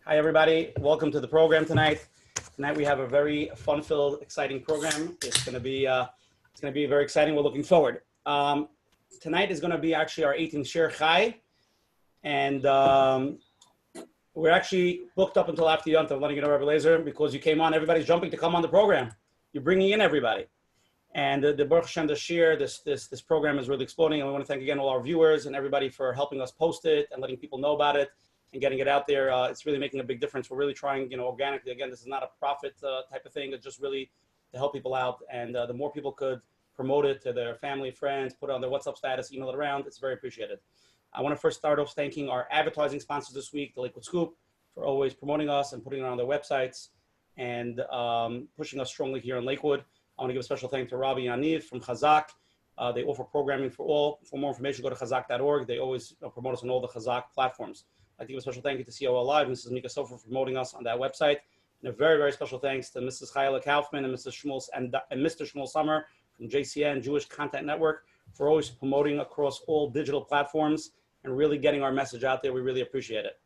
Hi, everybody. Welcome to the program tonight. Tonight we have a very fun-filled, exciting program. It's going to be very exciting. We're looking forward. Tonight is going to be actually our 18th Shir Chai, and we're actually booked up until after Yom Tov, letting you know, Rabbi Lazer, because you came on. Everybody's jumping to come on the program. You're bringing in everybody, and the Baruch Hashem, the Shir, this program is really exploding. And we want to thank again all our viewers and everybody for helping us post it and letting people know about it and getting it out there. It's really making a big difference. We're really trying, organically. Again, this is not a profit type of thing. It's just really to help people out. And the more people could promote it to their family, friends, put it on their WhatsApp status, email it around, it's very appreciated. I want to first start off thanking our advertising sponsors this week, the Liquid Scoop, for always promoting us and putting it on their websites and pushing us strongly here in Lakewood. I want to give a special thanks to Rabbi Yaniv from Chazak. They offer programming for all. For more information, go to chazak.org. They always promote us on all the Chazak platforms. I'd like to give a special thank you to COL Live, Mrs. Mika Sofer, for promoting us on that website. And a very, very special thanks to Mrs. Chayla Kaufman and Mr. Shmuel Summer from JCN, Jewish Content Network, for always promoting across all digital platforms and really getting our message out there. We really appreciate it.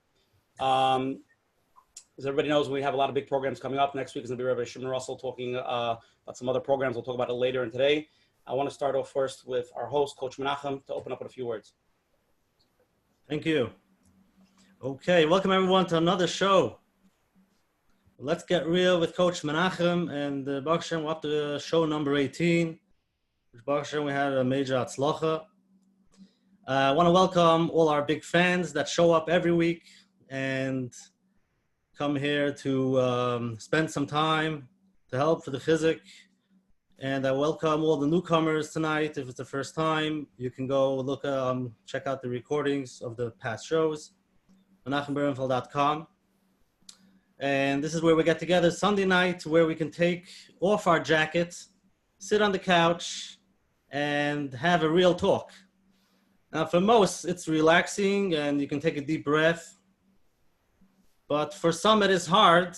As everybody knows, we have a lot of big programs coming up. Next week is going to be Rabbi Shimon Russell talking about some other programs. We'll talk about it later and today. I want to start off first with our host, Coach Menachem, to open up with a few words. Thank you. Okay, welcome everyone to another show. Let's get real with Coach Menachem, and Baruch Hashem, we're up to show number 18. Baruch Hashem, we had a major atzlacha. I want to welcome all our big fans that show up every week and come here to spend some time to help for the chizuk. And I welcome all the newcomers tonight. If it's the first time, you can go look, check out the recordings of the past shows. MenachemBernfeld.com. And this is where we get together Sunday night, where we can take off our jackets, sit on the couch, and have a real talk. Now, for most, it's relaxing and you can take a deep breath. But for some, it is hard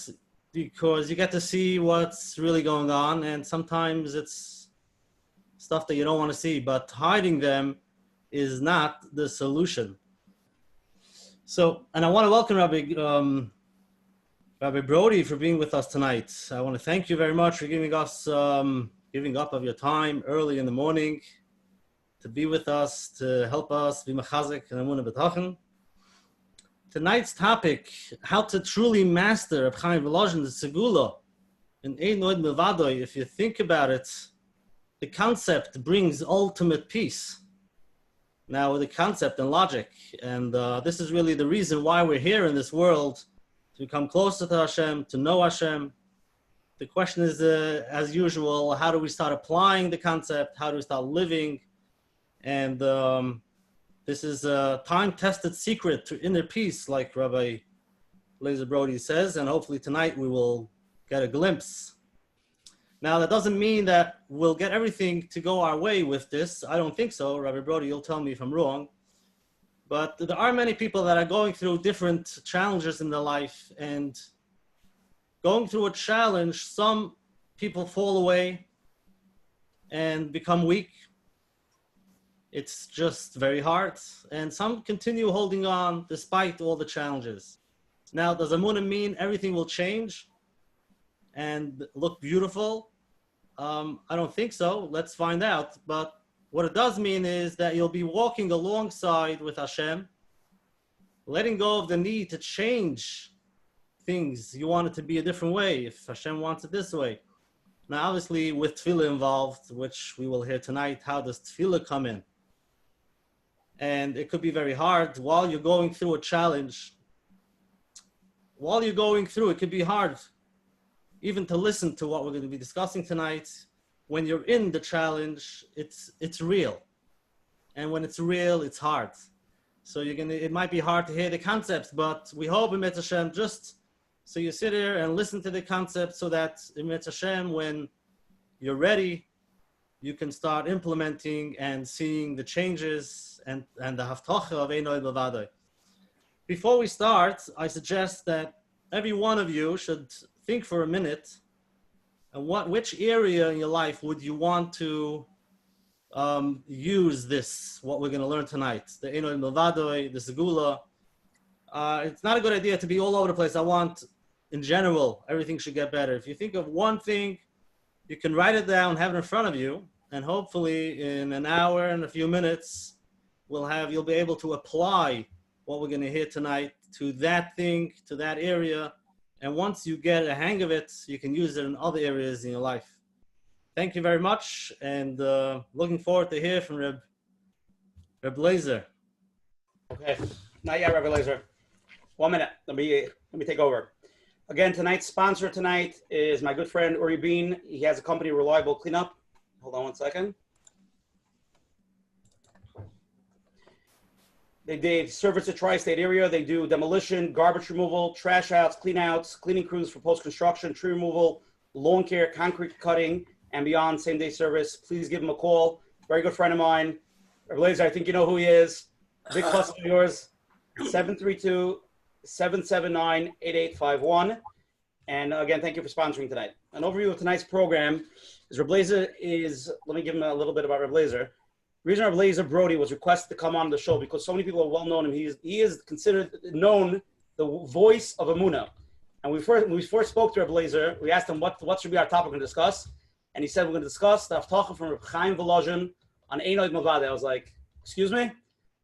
because you get to see what's really going on. And sometimes it's stuff that you don't want to see, but hiding them is not the solution. So, and I want to welcome Rabbi Brody for being with us tonight. I want to thank you very much for giving us, giving up of your time early in the morning to be with us, to help us be mechazik and Emuna b'tachin. Tonight's topic, how to truly master Chaim Volozhin, the Segulah, in Ein Od Milvado. If you think about it, the concept brings ultimate peace. Now, the concept and logic, and this is really the reason why we're here in this world, to become closer to Hashem, to know Hashem. The question is, as usual, how do we start applying the concept? How do we start living? And this is a time-tested secret to inner peace, like Rabbi Lazer Brody says, and hopefully tonight we will get a glimpse. Now, that doesn't mean that we'll get everything to go our way with this. I don't think so. Rabbi Brody, you'll tell me if I'm wrong. But there are many people that are going through different challenges in their life, and going through a challenge, some people fall away and become weak. It's just very hard. And some continue holding on despite all the challenges. Now, does Emuna mean everything will change and look beautiful? I don't think so. Let's find out. But what it does mean is that you'll be walking alongside with Hashem, letting go of the need to change things. You want it to be a different way if Hashem wants it this way. Now, obviously, with tefillah involved, which we will hear tonight, how does tefillah come in? And it could be very hard while you're going through a challenge. While you're going through, it could be hard even to listen to what we're going to be discussing tonight. When you're in the challenge, it's real. And when it's real, it's hard. So it might be hard to hear the concepts, but we hope in Emunah Hashem, just so you sit here and listen to the concepts so that in Emunah Hashem, when you're ready, you can start implementing and seeing the changes and the haftacha of Ein Od Milevado. Before we start, I suggest that every one of you should think for a minute, and which area in your life would you want to use this, what we're going to learn tonight, the Ein Od Milvado, the Segulah, it's not a good idea to be all over the place. I want, in general, everything should get better. If you think of one thing, you can write it down, have it in front of you, and hopefully in an hour and a few minutes, you'll be able to apply what we're going to hear tonight to that thing, to that area. And once you get a hang of it, you can use it in other areas in your life. Thank you very much, and looking forward to hear from Rabbi Lazer. Okay, not yet, Rabbi Lazer. 1 minute. Let me take over. Again, tonight's sponsor tonight is my good friend Uri Bean. He has a company, Reliable Cleanup. Hold on 1 second. They service the tri-state area. They do demolition, garbage removal, trash outs, clean outs, cleaning crews for post-construction, tree removal, lawn care, concrete cutting, and beyond, same-day service. Please give him a call. Very good friend of mine. Rabbi Lazer, I think you know who he is. Big plus of yours, 732-779-8851. And again, thank you for sponsoring tonight. An overview of tonight's program is Rabbi Lazer let me give him a little bit about Rabbi Lazer. The reason Rabbi Lazer Brody was requested to come on the show because so many people are well known him. He is considered known the voice of Emuna. And when we first spoke to Rabbi Lazer, we asked him what should be our topic to discuss. And he said, we're going to discuss the Avtacha from Chaim Volozhin on Ein Od Milvado. I was like, excuse me?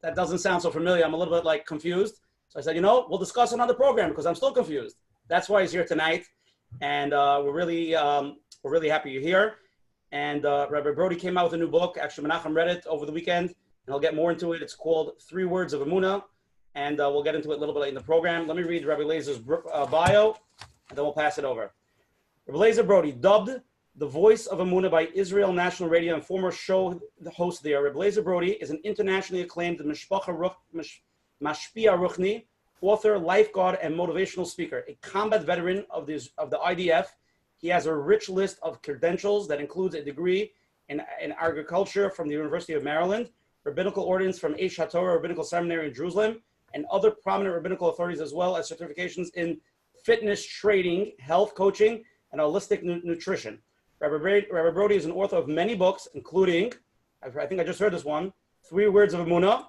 That doesn't sound so familiar. I'm a little bit confused. So I said, we'll discuss another program because I'm still confused. That's why he's here tonight. And we're really happy you're here. And Rabbi Brody came out with a new book. Actually, Menachem read it over the weekend, and I'll get more into it. It's called 3 Words of Emuna, and we'll get into it a little bit in the program. Let me read Rabbi Lazer's bio, and then we'll pass it over. Rabbi Lazer Brody, dubbed the voice of Emuna by Israel National Radio and former show host there. Rabbi Lazer Brody is an internationally acclaimed Mashpia Ruchni, author, lifeguard, and motivational speaker. A combat veteran of the IDF, he has a rich list of credentials that includes a degree in agriculture from the University of Maryland, rabbinical ordinance from Eish HaTorah Rabbinical Seminary in Jerusalem, and other prominent rabbinical authorities, as well as certifications in fitness training, health coaching, and holistic nutrition. Rabbi Brody is an author of many books, including, I think I just heard this one, 3 Words of Emuna,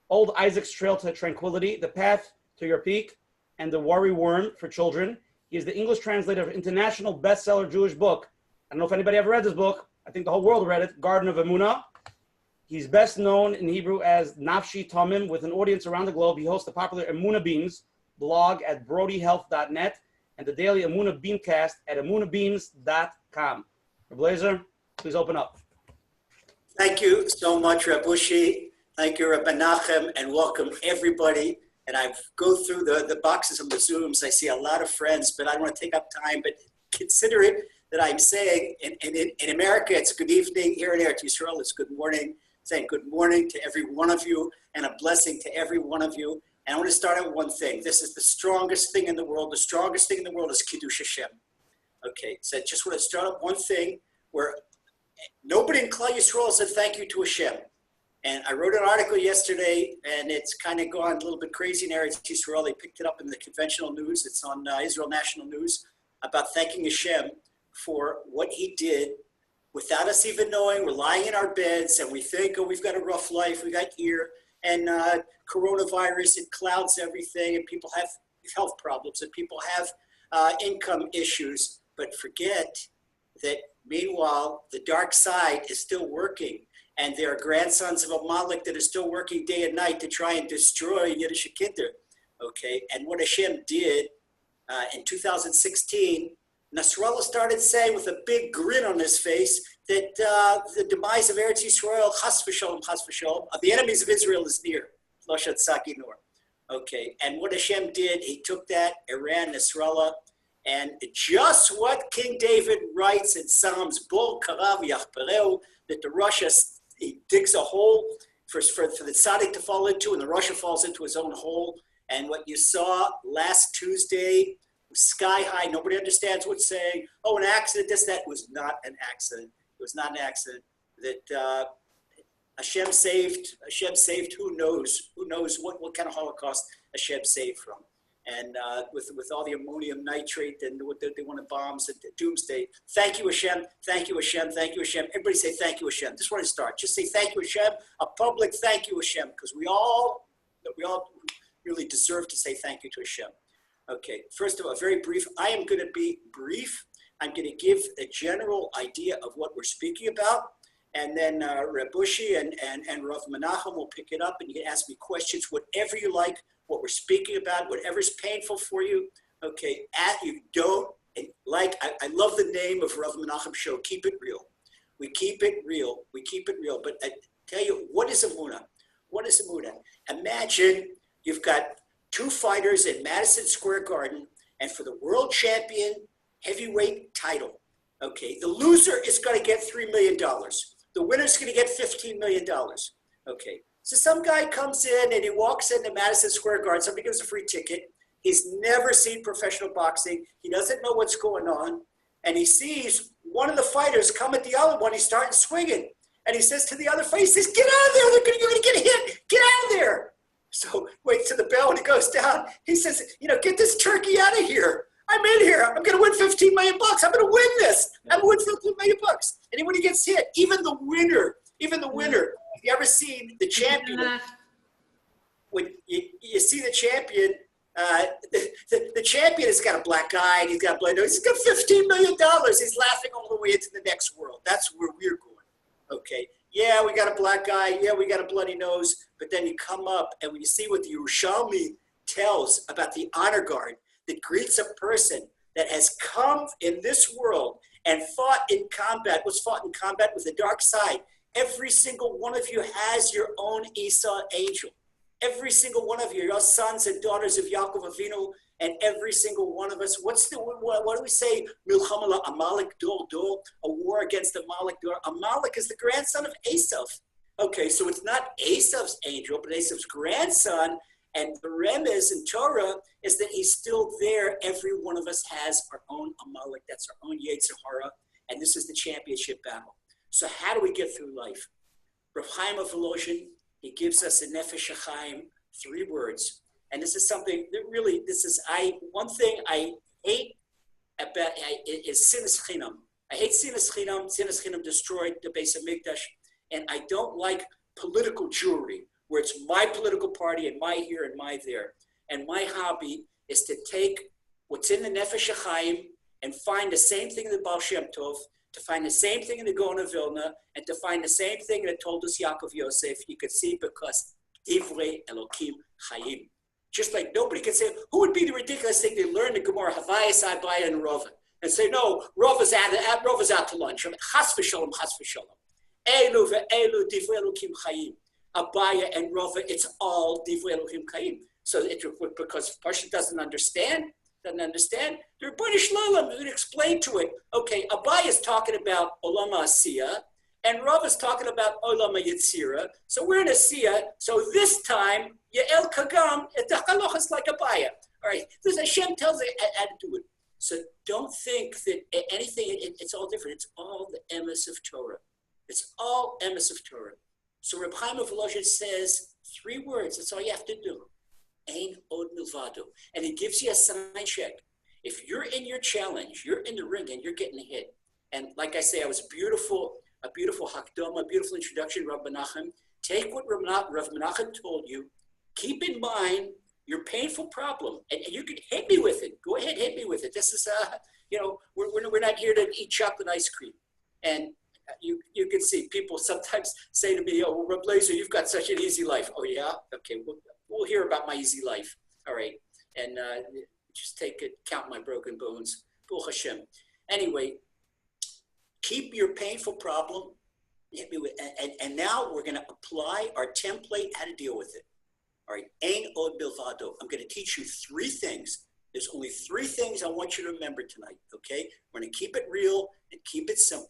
Old Isaac's Trail to Tranquility, The Path to Your Peak, and The Worry Worm for Children. He is the English translator of international bestseller Jewish book. I don't know if anybody ever read this book. I think the whole world read it, Garden of Emuna. He's best known in Hebrew as Nafshi Tamim. With an audience around the globe, he hosts the popular Emuna Beans blog at brodyhealth.net and the daily Emuna Beamcast at emunabeams.com. Rabbi Lazer, please open up. Thank you so much, Rabushi. Thank you, Rabbi Menachem, and welcome everybody. And I go through the boxes of the Zooms. I see a lot of friends, but I don't want to take up time. But consider it that I'm saying in America, it's good evening. Here in Eretz Yisrael, it's good morning. Saying good morning to every one of you and a blessing to every one of you. And I want to start out with one thing. This is the strongest thing in the world. The strongest thing in the world is Kiddush Hashem. Okay, so I just want to start out one thing where nobody in Klal Yisrael said thank you to Hashem. And I wrote an article yesterday, and it's kind of gone a little bit crazy in Eretz Yisrael. They picked it up in the conventional news. It's on Israel National News about thanking Hashem for what he did without us even knowing. We're lying in our beds, and we think, oh, we've got a rough life. We got here, and coronavirus, it clouds everything, and people have health problems, and people have income issues. But forget that, meanwhile, the dark side is still working. And there are grandsons of Amalek that are still working day and night to try and destroy Yiddish Kinder. Okay, and what Hashem did in 2016, Nasrallah started saying with a big grin on his face that the demise of Eretz Yisrael, chas v'sholom, the enemies of Israel is near. Loshat Sakinor. Okay, and what Hashem did, he took that, Iran, Nasrallah, and just what King David writes in Psalms, Bol Karav Yachpereu, that the Russia, he digs a hole for the tzaddik to fall into, and the Russia falls into his own hole. And what you saw last Tuesday was sky high. Nobody understands what's saying, oh, an accident, this, that. It was not an accident. It was not an accident. That Hashem saved, who knows what kind of Holocaust Hashem saved from. And with all the ammonium nitrate and what they want to bombs and doomsday. Thank you, Hashem. Thank you, Hashem. Thank you, Hashem. Everybody say thank you, Hashem. This is where I start. Just say thank you, Hashem. A public thank you, Hashem, because we all really deserve to say thank you to Hashem. Okay, first of all, very brief. I am going to be brief. I'm going to give a general idea of what we're speaking about, and then Rabushi and Rav Menachem will pick it up, and you can ask me questions, whatever you like, what we're speaking about, whatever's painful for you. Okay, you don't like. I love the name of Rav Menachem's show. Keep it real. We keep it real. We keep it real. But I tell you, what is Emuna? What is Emuna? Imagine you've got two fighters in Madison Square Garden, and for the world champion heavyweight title, okay, the loser is going to get $3 million. The winner's going to get $15 million. Okay, so some guy comes in and he walks into Madison Square Garden. Somebody gives a free ticket. He's never seen professional boxing. He doesn't know what's going on. And he sees one of the fighters come at the other one. He's starting swinging. And he says to the other fighter, he says, get out of there. You're going to get hit. Get out of there. So waits to the bell when it goes down. He says, get this turkey out of here. I'm in here. I'm going to win $15 million. I'm going to win this. I'm going to win $15 million. And then when he gets hit, even the winner, have you ever seen the champion? When you see the champion, the champion has got a black eye and he's got blood nose. He's got $15 million. He's laughing all the way into the next world. That's where we're going. Okay. Yeah, we got a black eye. Yeah, we got a bloody nose. But then you come up and when you see what the Yerushalmi tells about the honor guard that greets a person that has come in this world and was fought in combat with the dark side. Every single one of you has your own Esau angel. Every single one of you, your sons and daughters of Yaakov Avinu, and every single one of us. What do we say? Milchamala Amalek Dor, a war against Amalek Dor. Amalek is the grandson of Esau. Okay, so it's not Esau's angel, but Esau's grandson. And the remez in Torah is that he's still there. Every one of us has our own Amalek. That's our own Yetzer Hara. And this is the championship battle. So how do we get through life? Rav Chaim of Volozhin, he gives us a Nefesh Chaim, 3 words. And this is something that really, one thing I hate about is sinas chinam. I hate sinas chinam. Sinas chinam destroyed the Beis Hamikdash. And I don't like political jewelry, where it's my political party and my here and my there. And my hobby is to take what's in the Nefesh Chaim and find the same thing in the Baal Shem Tov, to find the same thing in the Gaon of Vilna, and to find the same thing that told us Yaakov Yosef. You could see because Divrei Elokim Chaim. Just like nobody can say, who would be the ridiculous thing to learn the Gemara, Havayas, Abaya, and Rova, and say, no, Rova's out to lunch. Chas v'shalom, chas v'shalom. Elu ve'elu Divrei Elokim Chaim. Abaya and Rova, it's all Divrei Elokim Chaim. So because the person doesn't understand, the Rebbeinu Shalom would explain to it, okay, Abaya is talking about Olam Asiyah, and Rav is talking about Olam Yitzira. So we're in Asiyah, so this time, Ye'el Kagam, the halacha is like Abaya. All right, this Hashem tells you how to do it. So don't think that anything, it's all different. It's all the emes of Torah. It's all emes of Torah. So Reb Chaim of Volozhin says 3 words, that's all you have to do. Ein Od Milvado. And it gives you a sign check. If you're in your challenge, you're in the ring and you're getting hit. And like I say, I was a beautiful hakdama, a beautiful introduction, Rabbi Menachem. Take what Rav Menachem told you. Keep in mind your painful problem. And you can hit me with it. Go ahead, hit me with it. This is, we're not here to eat chocolate ice cream. And you can see people sometimes say to me, oh, well, Rabbi Lazer, you've got such an easy life. Oh, yeah? Okay, we'll hear about my easy life. All right. And just take it, count my broken bones. Baruch Hashem. Anyway, keep your painful problem. Hit me with, and now we're going to apply our template, how to deal with it. All right. Ein Od Milvado. I'm going to teach you 3 things. There's only 3 things I want you to remember tonight. Okay. We're going to keep it real and keep it simple.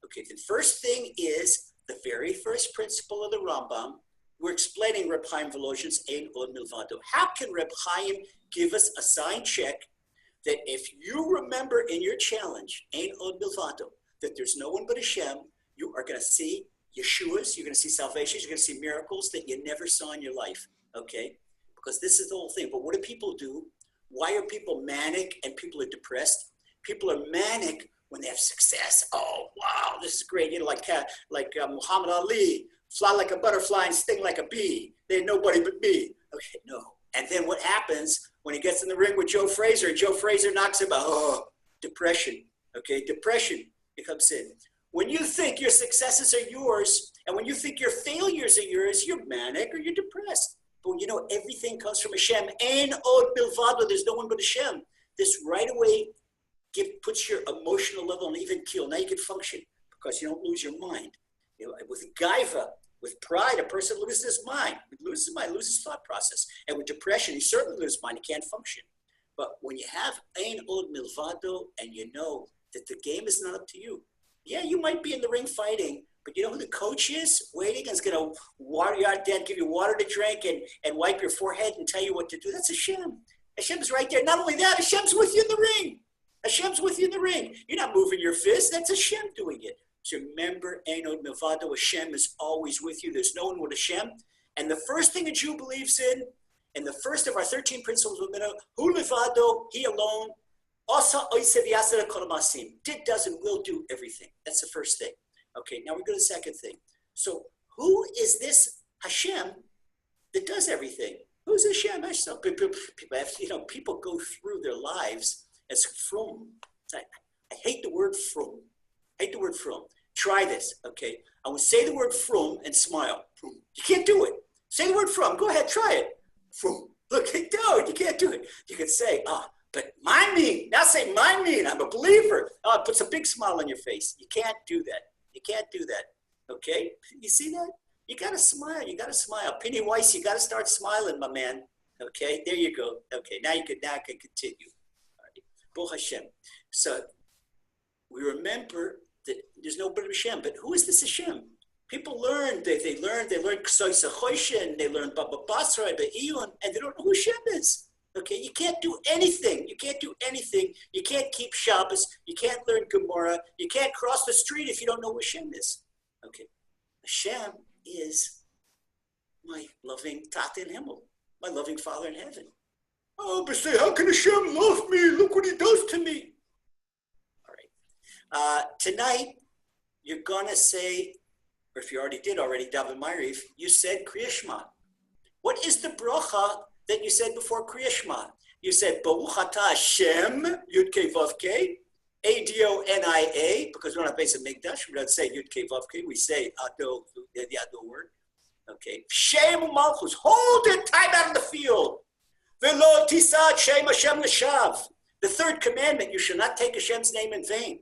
Okay, the first thing is the very first principle of the Rambam. We're explaining Reb Chaim Volozhin's Ein Od Milvado. How can Reb Chaim give us a sign check that if you remember in your challenge, Ein Od Milvado, that there's no one but Hashem, you are going to see Yeshuas, you're going to see salvations, you're going to see miracles that you never saw in your life, okay? Because this is the whole thing. But what do people do? Why are people manic and people are depressed? People are manic when they have success. Oh, wow, this is great. Like Muhammad Ali, fly like a butterfly and sting like a bee. They had nobody but me. Okay, no. And then what happens when he gets in the ring with Joe Frazier, and Joe Frazier knocks him out? Oh, depression. Okay, depression. It comes in. When you think your successes are yours, and when you think your failures are yours, you're manic or you're depressed. But you know, everything comes from Hashem. Ein Od Milvado, there's no one but Hashem. This right away puts your emotional level on even keel. Now you can function because you don't lose your mind. You know, with gaiva, with pride, a person loses his mind. He loses his mind, loses his thought process. And with depression, he certainly loses his mind. He can't function. But when you have Ein Od Milvado and you know that the game is not up to you. Yeah, you might be in the ring fighting, but you know who the coach is waiting and is going to water you out, give you water to drink and wipe your forehead and tell you what to do? That's Hashem. Hashem's right there. Not only that, Hashem's with you in the ring. Hashem's with you in the ring. You're not moving your fist. That's Hashem doing it. So remember, Ein Od Milvado, Hashem is always with you. There's no one with Hashem. And the first thing a Jew believes in, and the first of our 13 principles of Emunah, Hu Levado, he alone, Asa Oisev Yasser Kol Masim, did, does, and will do everything. That's the first thing. Okay, now we go to the second thing. So who is this Hashem that does everything? Who's Hashem? People go through their lives as frum. I hate the word frum. I hate the word frum. Try this, okay? I will say the word frum and smile. Frum. You can't do it. Say the word frum. Go ahead, try it. Frum. Look, no, you can't do it. You can say, but my mean. Now say my mean. I'm a believer. Oh, it puts a big smile on your face. You can't do that. You can't do that. Okay? You see that? You got to smile. You got to smile. Penny Weiss, you got to start smiling, my man. Okay? There you go. Okay. Now I can continue. All right. Baruch Hashem. So we remember that there's no but Hashem. But who is this Hashem? People learn. They learn K'soy Sechoshen. They learn Baba Basra, Be'iyun, and they don't know who Hashem is. Okay, you can't do anything. You can't do anything. You can't keep Shabbos. You can't learn Gemara. You can't cross the street if you don't know who Hashem is. Okay, Hashem is my loving Tat in Himmel, my loving Father in heaven. Oh, but say, how can Hashem love me? Look what he does to me. All right. Tonight, you're going to say, or if you already did Daven Ma'ariv, you said Kriya Shema. What is the bracha that you said before Kriya Shema? You said Baruch Atah Hashem, Yud Kei Vav Kei, Adonia, because we're not based on Mikdash. We don't say Yud Kei Vav Kei. We say Ado, the Ado word. Okay. Shem Malchus, hold it tight out in the field. Velo Tisad Shem Hashem L'Shav. The third commandment, you shall not take Hashem's name in vain.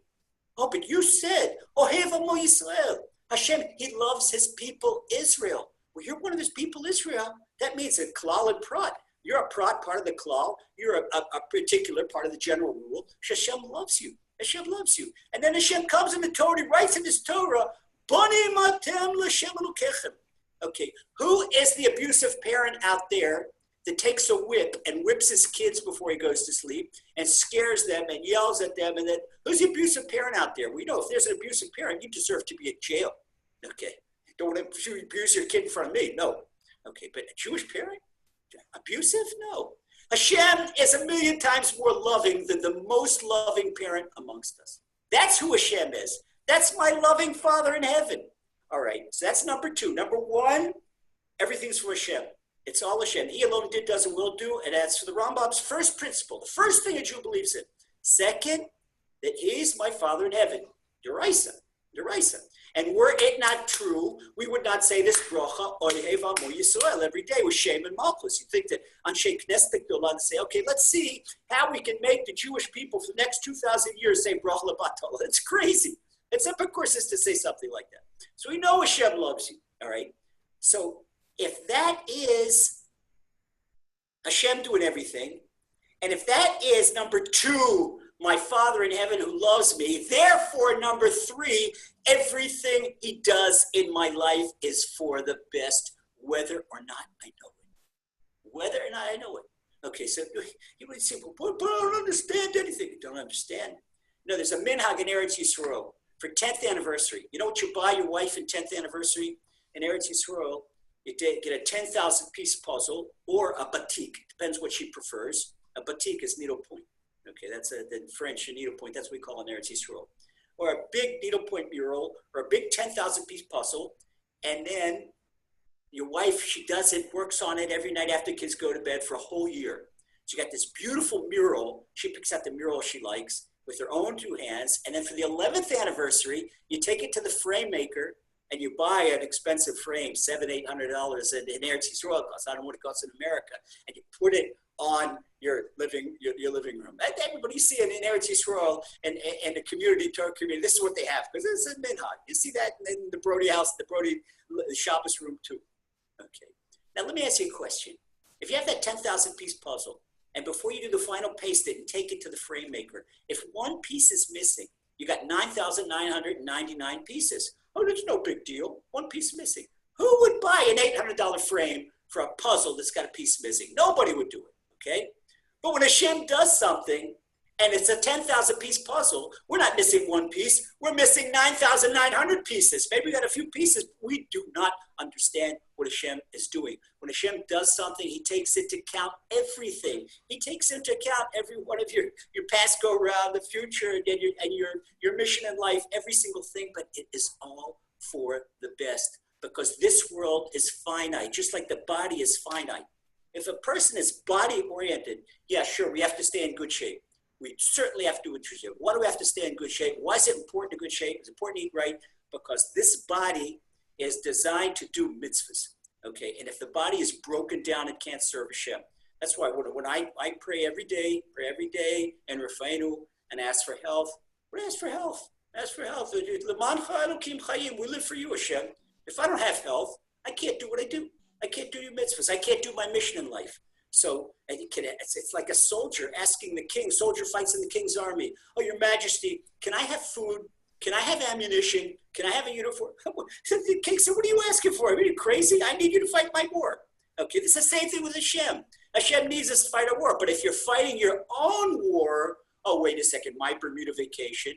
Oh, but you said, Ohev Amo Yisrael. Hashem, he loves his people Israel. Well, you're one of his people Israel. That means a klal and prat. You're a prat, part of the klal. You're a particular part of the general rule. Hashem loves you. Hashem loves you. And then Hashem comes in the Torah, he writes in his Torah, Bani matem l'Hashem elokechem. Okay, who is the abusive parent out there that takes a whip and whips his kids before he goes to sleep and scares them and yells at them? And then who's the abusive parent out there? We know if there's an abusive parent, you deserve to be in jail. Okay, don't abuse your kid in front of me. No. Okay, but a Jewish parent? Abusive? No. Hashem is 1,000,000 times more loving than the most loving parent amongst us. That's who Hashem is. That's my loving Father in heaven. All right, so that's number 2. Number 1, everything's for Hashem. It's all Hashem. He alone did, does, and will do. And that's for the Rambam's first principle, the first thing a Jew believes in. Second, that he's my Father in heaven. Deraisa. And were it not true, we would not say this bracha Ohev Amo Yisrael every day with Shem and Malchus. You think that Anshe Knesset Gdolah say, okay, let's see how we can make the Jewish people for the next 2,000 years say bracha lebatol. It's crazy. It's up, of course, is to say something like that. So we know Hashem loves you. All right. So if that is Hashem doing everything, and if that is number 2, my Father in heaven who loves me, therefore, number 3, everything he does in my life is for the best, whether or not I know it. Whether or not I know it. Okay, so you would say, well, but I don't understand anything. You don't understand? No, there's a minhag in Eretz Yisrael for 10th anniversary. You know what you buy your wife in 10th anniversary? In Eretz Yisrael, you get a 10,000-piece puzzle or a batik. Depends what she prefers. A batik is needlepoint. Okay, that's the French needlepoint. That's what we call in Eretz Yisrael. Or a big needlepoint mural, or a big 10,000-piece puzzle, and then Your wife, she does it, works on it every night after kids go to bed for a whole year. She got this beautiful mural. She picks out the mural she likes with her own two hands. And then for the 11th anniversary, you take it to the frame maker and you buy an expensive frame, $700, $800 in Eretz Yisrael costs. I don't know what it costs in America. And you put it on your living room. And everybody see it in Eretz Yisrael and the community, Torah community. This is what they have because it's a minhag. You see that in the Brody house, the Brody Shabbos room too. Okay. Now let me ask you a question. If you have that 10,000 piece puzzle, and before you do the final paste it and take it to the frame maker, if one piece is missing, you got 9,999 pieces. Oh, there's no big deal. One piece missing. Who would buy an $800 frame for a puzzle that's got a piece missing? Nobody would do it, okay? But when Hashem does something, and it's a 10,000 piece puzzle, we're not missing one piece. We're missing 9,900 pieces. Maybe we got a few pieces. We do not understand what Hashem is doing. When Hashem does something, he takes into account everything. He takes into account every one of your past go around, the future, and your mission in life, every single thing, but it is all for the best because this world is finite, just like the body is finite. If a person is body oriented, yeah, sure, we have to stay in good shape. We certainly have to do it. Why do we have to stay in good shape? Why is it important to good shape? It's important to eat right because this body is designed to do mitzvahs. Okay, and if the body is broken down, it can't serve Hashem. That's why when I pray every day, and Rafa'inu, and ask for health. What ask for health? Ask for health. We live for you, Hashem. If I don't have health, I can't do what I do. I can't do your mitzvahs. I can't do my mission in life. So it's like a soldier asking the king. Soldier fights in the king's army. Oh, your majesty, can I have food? Can I have ammunition? Can I have a uniform? The king said, what are you asking for? Are you crazy? I need you to fight my war. Okay, this is the same thing with Hashem. Hashem needs us to fight a war. But if you're fighting your own war, oh, wait a second, my Bermuda vacation.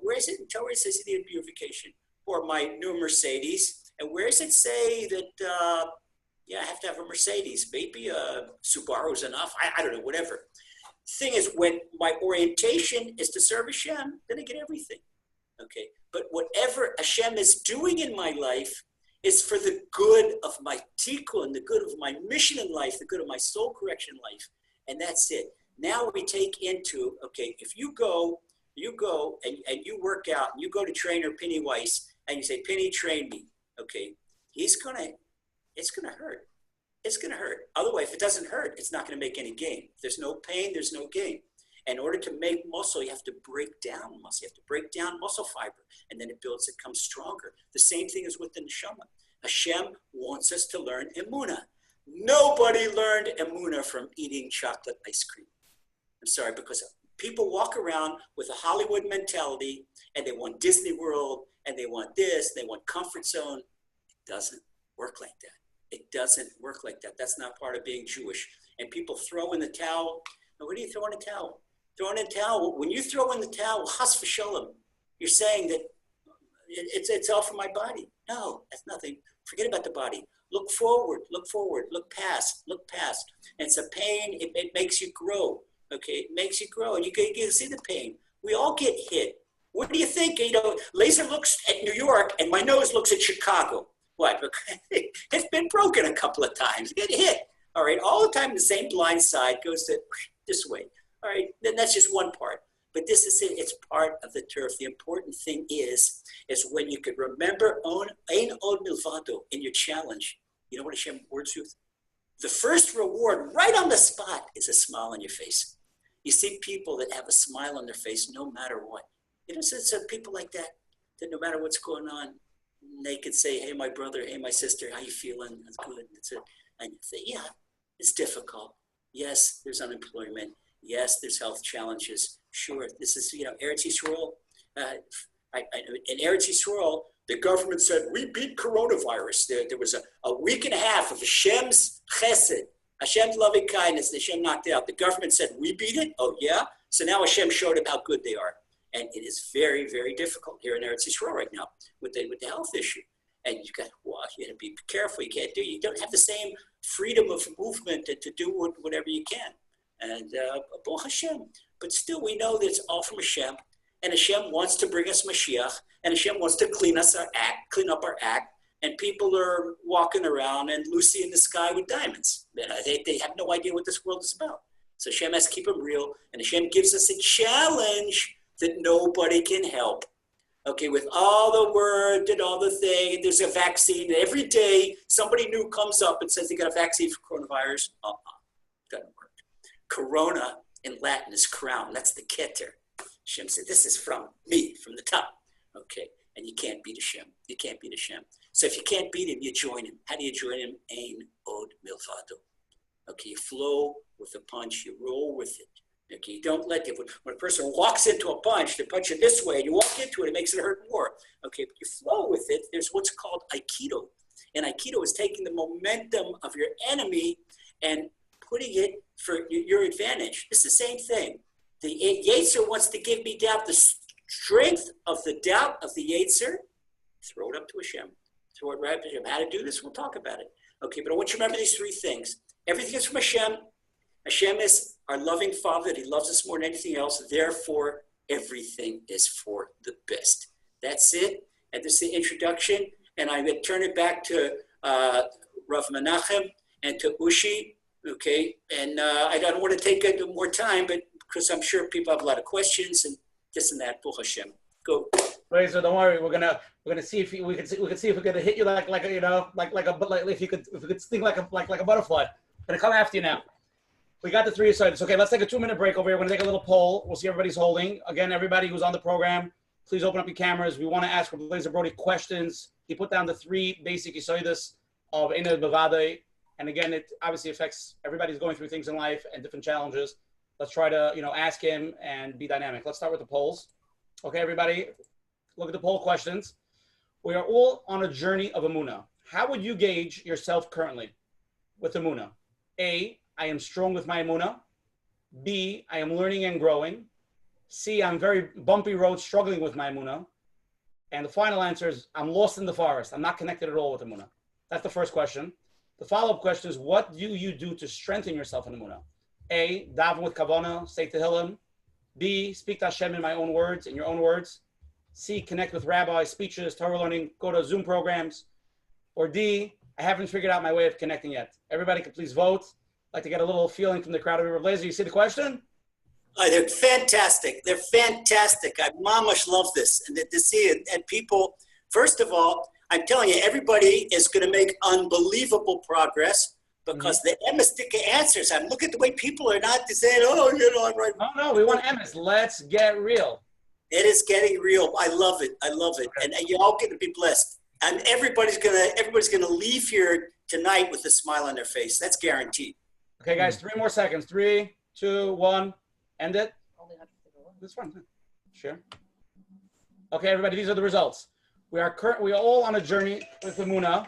Where is it in Torah? It says you need a Bermuda vacation. Or my new Mercedes. And where does it say that... I have to have a Mercedes. Maybe a Subaru's enough. I don't know, whatever. Thing is, when my orientation is to serve Hashem, then I get everything. Okay. But whatever Hashem is doing in my life is for the good of my tikkun, the good of my mission in life, the good of my soul correction life. And that's it. Now we take into, okay, if you go and you work out, and you go to trainer Penny Weiss, and you say, Penny, train me. Okay. It's going to hurt. It's going to hurt. Otherwise, if it doesn't hurt, it's not going to make any gain. If there's no pain, there's no gain. In order to make muscle, you have to break down muscle. You have to break down muscle fiber, and then it builds, it comes stronger. The same thing is with the neshama. Hashem wants us to learn Emuna. Nobody learned Emuna from eating chocolate ice cream. I'm sorry, because people walk around with a Hollywood mentality, and they want Disney World, and they want this, they want comfort zone. It doesn't work like that. It doesn't work like that. That's not part of being Jewish. And people throw in the towel. Now, what do you throw in a towel? Throw in a towel. When you throw in the towel, chas v'sholem, you're saying that it's all for my body. No, that's nothing. Forget about the body. Look forward, look past. And it's a pain. It makes you grow. Okay, it makes you grow. And you can see the pain. We all get hit. What do you think? Lazer looks at New York and my nose looks at Chicago. What? It's been broken a couple of times. Get hit. All right. All the time, the same blind side goes to this way. All right. Then that's just one part. But this is it. It's part of the turf. The important thing is when you could remember Ein Od Milvado in your challenge. You know what Hashem rewards you? The first reward right on the spot is a smile on your face. You see people that have a smile on their face no matter what. You know, so people like that no matter what's going on, they could say, hey, my brother, hey, my sister, how you feeling? That's good. That's it. And you say, yeah, it's difficult. Yes, there's unemployment. Yes, there's health challenges. Sure, this is, Eretz Yisrael. In Eretz Yisrael, the government said, we beat coronavirus. There was a week and a half of Hashem's chesed, Hashem's loving kindness, that Hashem knocked out. The government said, we beat it? Oh, yeah? So now Hashem showed them how good they are. And it is very, very difficult here in Eretz Yisrael right now with the health issue. And you got to be careful. You don't have the same freedom of movement to do whatever you can. And Baruch Hashem. But still, we know that it's all from Hashem. And Hashem wants to bring us Mashiach. And Hashem wants to clean up our act. and people are walking around and Lucy in the sky with diamonds. They have no idea what this world is about. So Hashem has to keep them real, and Hashem gives us a challenge that nobody can help. Okay, with all the word and all the thing, there's a vaccine. Every day, somebody new comes up and says they got a vaccine for coronavirus. Doesn't work. Corona in Latin is crown. That's the keter. Hashem said, this is from me, from the top. Okay, and you can't beat Hashem. You can't beat Hashem. So if you can't beat him, you join him. How do you join him? Ein Od Milvado. Okay, you flow with a punch. You roll with it. Okay, you don't let it. When a person walks into a punch, they punch it this way, and you walk into it, it makes it hurt more. Okay, but you flow with it. There's what's called Aikido. And Aikido is taking the momentum of your enemy and putting it for your advantage. It's the same thing. The Yetzer wants to give me doubt. The strength of the doubt of the Yetzer, throw it up to Hashem. Throw it right up to Hashem. How to do this, we'll talk about it. Okay, but I want you to remember these three things. Everything is from Hashem. Hashem is our loving Father, that He loves us more than anything else. Therefore, everything is for the best. That's it. And this is the introduction. And I'm going to turn it back to Rav Menachem and to Ushi. Okay. And I don't want to take more time, but because I'm sure people have a lot of questions and this and that. Baruch Hashem. Go. Lazer, don't worry. We're gonna see if we can see if we're gonna hit you like if you could sting like a butterfly. I'm gonna come after you now. We got the three assignments. Okay, let's take a 2-minute break over here. We're going to take a little poll. We'll see everybody's holding. Again, everybody who's on the program, please open up your cameras. We want to ask Rabbi Lazer Brody questions. He put down the 3 basic assignments of Ein Od Milvado. And again, it obviously affects everybody's going through things in life and different challenges. Let's try to, ask him and be dynamic. Let's start with the polls. Okay, everybody, look at the poll questions. We are all on a journey of Emuna. How would you gauge yourself currently with Emuna? A, I am strong with my Emuna. B, I am learning and growing. C, I'm very bumpy road, struggling with my Emuna. And the final answer is, I'm lost in the forest. I'm not connected at all with Emuna. That's the first question. The follow-up question is, what do you do to strengthen yourself in Emuna? A, daven with kavanah, say Tehillim. B, speak to Hashem in my own words, in your own words. C, connect with rabbis, speeches, Torah learning, go to Zoom programs. Or D, I haven't figured out my way of connecting yet. Everybody can please vote. I'd like to get a little feeling from the crowd. Rabbi Lazer, you see the question? They're fantastic. They're fantastic. I mamash love this. And to see it. And people, first of all, I'm telling you, everybody is going to make unbelievable progress because the emistic answers. I'm looking at the way people are not saying, I'm right. No, we want emis. Let's get real. It is getting real. I love it. I love it. Okay. And you're all going to be blessed. And everybody's gonna leave here tonight with a smile on their face. That's guaranteed. Okay, guys, 3 more seconds. 3, 2, 1. End it. That's fine. Sure. Okay, everybody, these are the results. We are all on a journey with Emuna.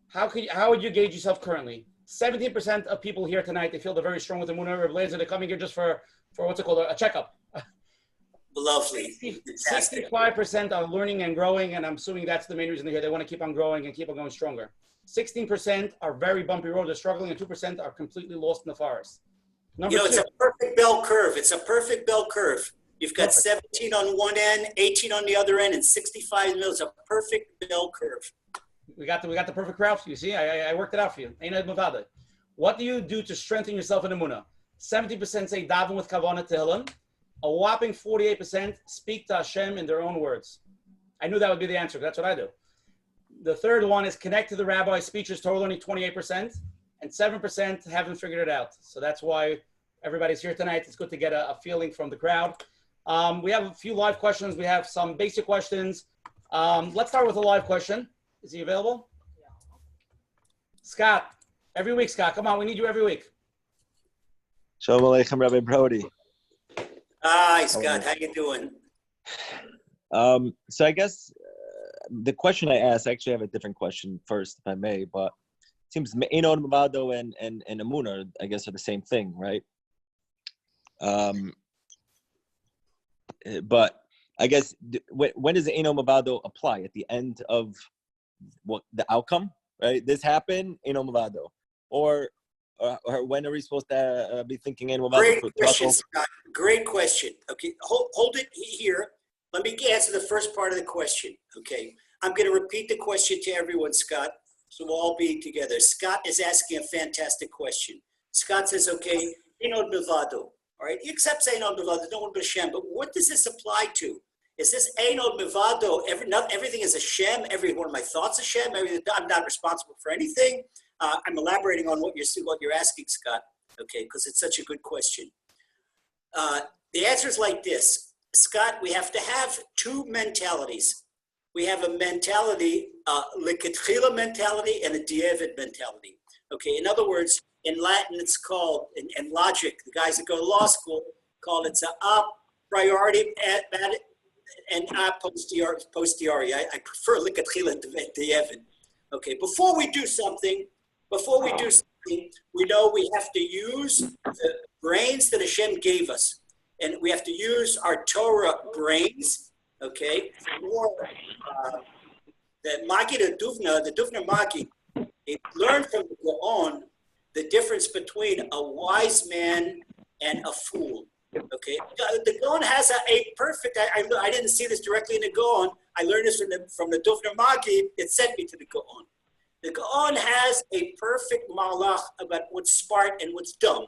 How would you gauge yourself currently? 17% of people here tonight, they feel they're very strong with Emuna. Rabbi Lazer, they're coming here just for what's it called, a checkup. Lovely. 65% are learning and growing, and I'm assuming that's the main reason they're here. They want to keep on growing and keep on going stronger. 16% are very bumpy road, they're struggling, and 2% are completely lost in the forest. Number 2. It's a perfect bell curve. It's a perfect bell curve. You've got 17 on one end, 18 on the other end, and 65 in the middle. It's a perfect bell curve. We got the perfect crowd for you. See, I worked it out for you. Ein Od Milvado. What do you do to strengthen yourself in Emuna? 70% say daven with kavanah Tehillim. A whopping 48% speak to Hashem in their own words. I knew that would be the answer. That's what I do. The third one is connect to the rabbi, speeches, Torah learning, 28%, and 7% haven't figured it out. So that's why everybody's here tonight. It's good to get a feeling from the crowd. We have a few live questions. We have some basic questions. Let's start with a live question. Is he available? Yeah. Scott, every week, Scott. Come on, we need you every week. Shalom Aleichem, Rabbi Brody. Hi, Scott. How you doing? So I guess the question I asked, actually I have a different question first, if I may, but it seems Ein Od Milvado and Emuna, I guess, are the same thing, right? But I guess, when does the Ein Od Milvado apply? At the end of what the outcome, right? This happened, Ein Od Milvado. Or when are we supposed to be thinking Ein Od Milvado? Great question, Scott. Great question. Okay, hold it here. Let me answer the first part of the question. Okay, I'm going to repeat the question to everyone, Scott, so we'll all be together. Scott is asking a fantastic question. Scott says, okay, Ein Od Milvado. All right, he accepts Ein Od Milvado, no one but Hashem, but what does this apply to? Is this Ein Od Milvado, everything is Hashem, every one of my thoughts Hashem, I'm not responsible for anything? I'm elaborating on what you're asking, Scott, okay, because it's such a good question. The answer is like this. Scott, we have to have two mentalities. We have a mentality, l'ketchila mentality and a di'evet mentality. Okay, in other words, in Latin, it's called, in logic, the guys that go to law school call it a priority and a posteriori. I prefer l'ketchila and di'evet. Okay, before we do something, we know we have to use the brains that Hashem gave us. And we have to use our Torah brains, okay? Or the Magi, the Duvna Magi, they learned from the Gaon the difference between a wise man and a fool, okay? The Gaon has a perfect, I didn't see this directly in the Gaon. I learned this from the Duvna Magi. It sent me to the Gaon. The Gaon has a perfect malach about what's smart and what's dumb,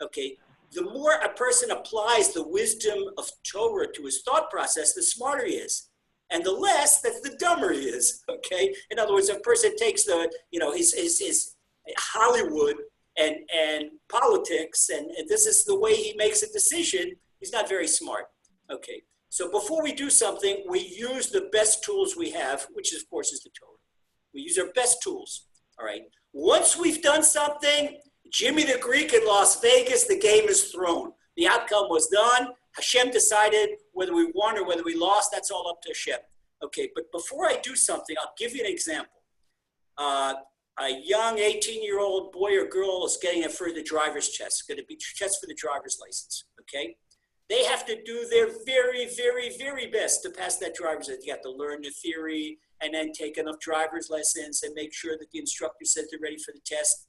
okay? The more a person applies the wisdom of Torah to his thought process, the smarter he is. And the less, the dumber he is, okay? In other words, if a person takes his Hollywood and politics, and this is the way he makes a decision, he's not very smart, okay? So before we do something, we use the best tools we have, which of course is the Torah. We use our best tools, all right? Once we've done something, Jimmy the Greek in Las Vegas, the game is thrown. The outcome was done. Hashem decided whether we won or whether we lost. That's all up to Hashem. Okay, but before I do something, I'll give you an example. A young 18-year-old boy or girl is getting it for the driver's test. It's going to be test for the driver's license, okay? They have to do their very, very, very best to pass that driver's test. You have to learn the theory and then take enough driver's lessons and make sure that the instructor said they're ready for the test.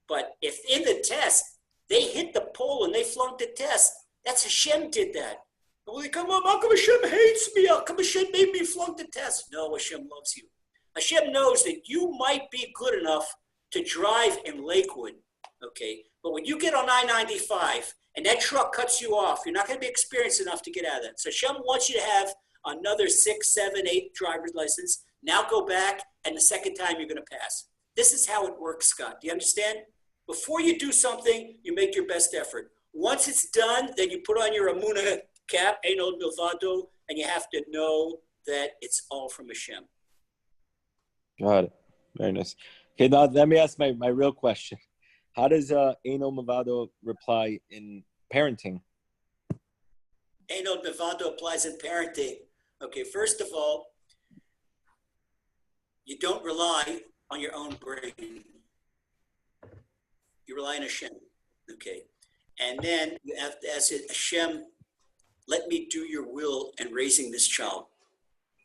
But if in the test, they hit the pole and they flunked the test, that's Hashem did that. Well, they come up, how come Hashem hates me? How come Hashem made me flunk the test? No, Hashem loves you. Hashem knows that you might be good enough to drive in Lakewood, okay? But when you get on I-95 and that truck cuts you off, you're not going to be experienced enough to get out of that. So Hashem wants you to have another 6, 7, 8 driver's license. Now go back, and the second time you're going to pass. This is how it works, Scott. Do you understand? Before you do something, you make your best effort. Once it's done, then you put on your Emuna cap, Ein Od Milvado, and you have to know that it's all from Hashem. Got it. Very nice. Okay, now let me ask my real question. How does Ein Od Milvado reply in parenting? Ein Od Milvado applies in parenting. Okay, first of all, you don't rely on your own brain. You rely on Hashem, okay? And then you have to ask it, Hashem, let me do your will in raising this child.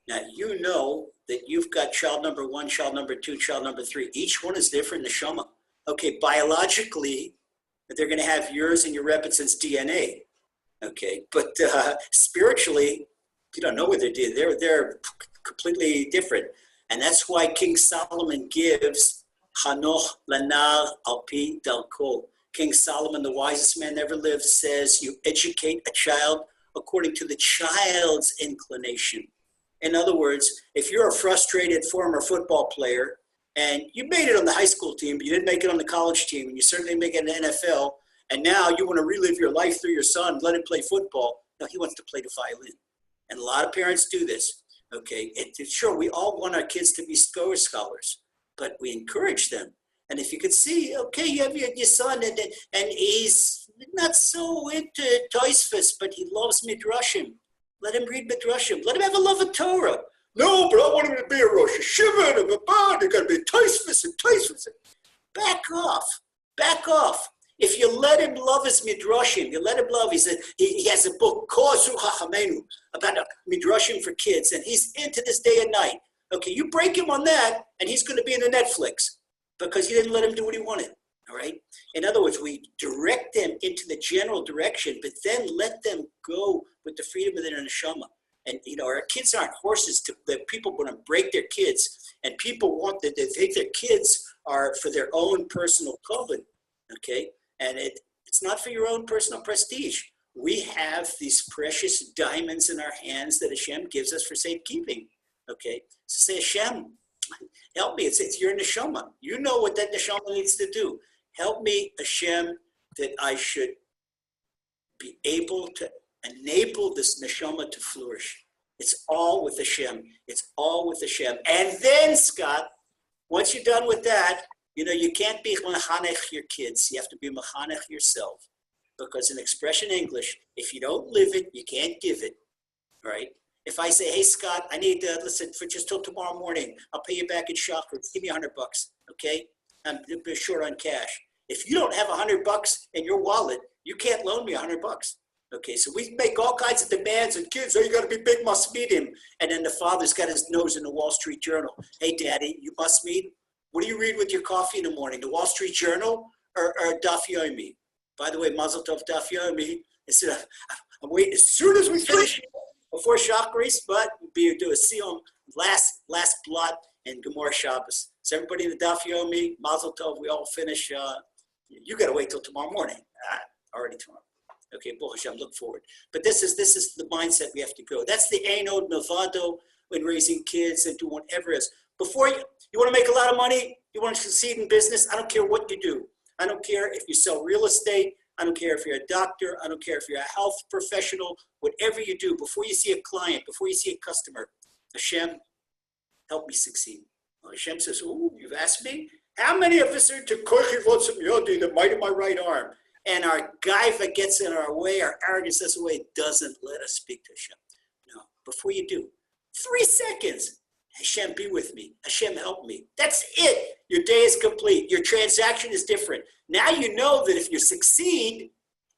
Now, you know that you've got child number 1, child number 2, child number 3. Each one is different, neshama. Okay, biologically, they're going to have yours and your Rebbitzins DNA, okay? But spiritually, you don't know what they're doing. They're completely different. And that's why King Solomon gives Hanoch Lanar Alpi Dalko. King Solomon, the wisest man that ever lived, says you educate a child according to the child's inclination. In other words, if you're a frustrated former football player and you made it on the high school team, but you didn't make it on the college team, and you certainly didn't make it in the NFL, and now you want to relive your life through your son, let him play football. No, he wants to play the violin. And a lot of parents do this. Okay, sure, we all want our kids to be scholars, but we encourage them. And if you could see, okay, you have your son, and he's not so into Tosfos, but he loves Midrashim. Let him read Midrashim. Let him have a love of Torah. No, but I want him to be a Rosh Hashiva and a Babad. They're going to be Tosfos and Tosfos. Back off. If you let him love his Midrashim, you let him love, he has a book, Kozu Chachamenu, about Midrashim for kids, and he's into this day and night. Okay, you break him on that, and he's going to be in the Netflix because you didn't let him do what he wanted, all right? In other words, we direct them into the general direction, but then let them go with the freedom of their neshama. And, our kids aren't horses that people want to break their kids. And people want that they think their kids are for their own personal covenant, okay? And it's not for your own personal prestige. We have these precious diamonds in our hands that Hashem gives us for safekeeping, okay? So say, Hashem, help me. It's your neshama. You know what that neshama needs to do. Help me, Hashem, that I should be able to enable this neshama to flourish. It's all with Hashem. It's all with Hashem. And then, Scott, once you're done with that, you can't be mechanech your kids. You have to be mechanech yourself. Because in expression English, if you don't live it, you can't give it, right? If I say, hey, Scott, I need, listen, for just till tomorrow morning, I'll pay you back in chocolates. Give me $100, okay? I'm short on cash. If you don't have $100 in your wallet, you can't loan me $100. Okay, so we make all kinds of demands, and kids, you got to be big, must meet him. And then the father's got his nose in the Wall Street Journal. Hey, Daddy, you must meet. What do you read with your coffee in the morning? The Wall Street Journal or Daf Yomi? By the way, Mazel Tov Daf Yomi. I'm waiting as soon as we finish before Shachris, but we do a Siyum, last blot, and Gemara Shabbos. So everybody in the Daf Yomi, Mazel Tov, we all finish. You got to wait till tomorrow morning. Already tomorrow. Okay, Baruch Hashem, look forward. But this is the mindset we have to go. That's the Ein Od Milvado when raising kids and doing whatever it is. Before you want to make a lot of money, you want to succeed in business, I don't care what you do. I don't care if you sell real estate. I don't care if you're a doctor. I don't care if you're a health professional. Whatever you do, before you see a client, before you see a customer, Hashem, help me succeed. Well, Hashem says, oh, you've asked me? How many of us are to kochi votzim yodi, the might of my right arm? And our gaiva gets in our way, our arrogance gets in our way, doesn't let us speak to Hashem. No, before you do, 3 seconds, Hashem, be with me. Hashem, help me. That's it. Your day is complete. Your transaction is different. Now you know that if you succeed,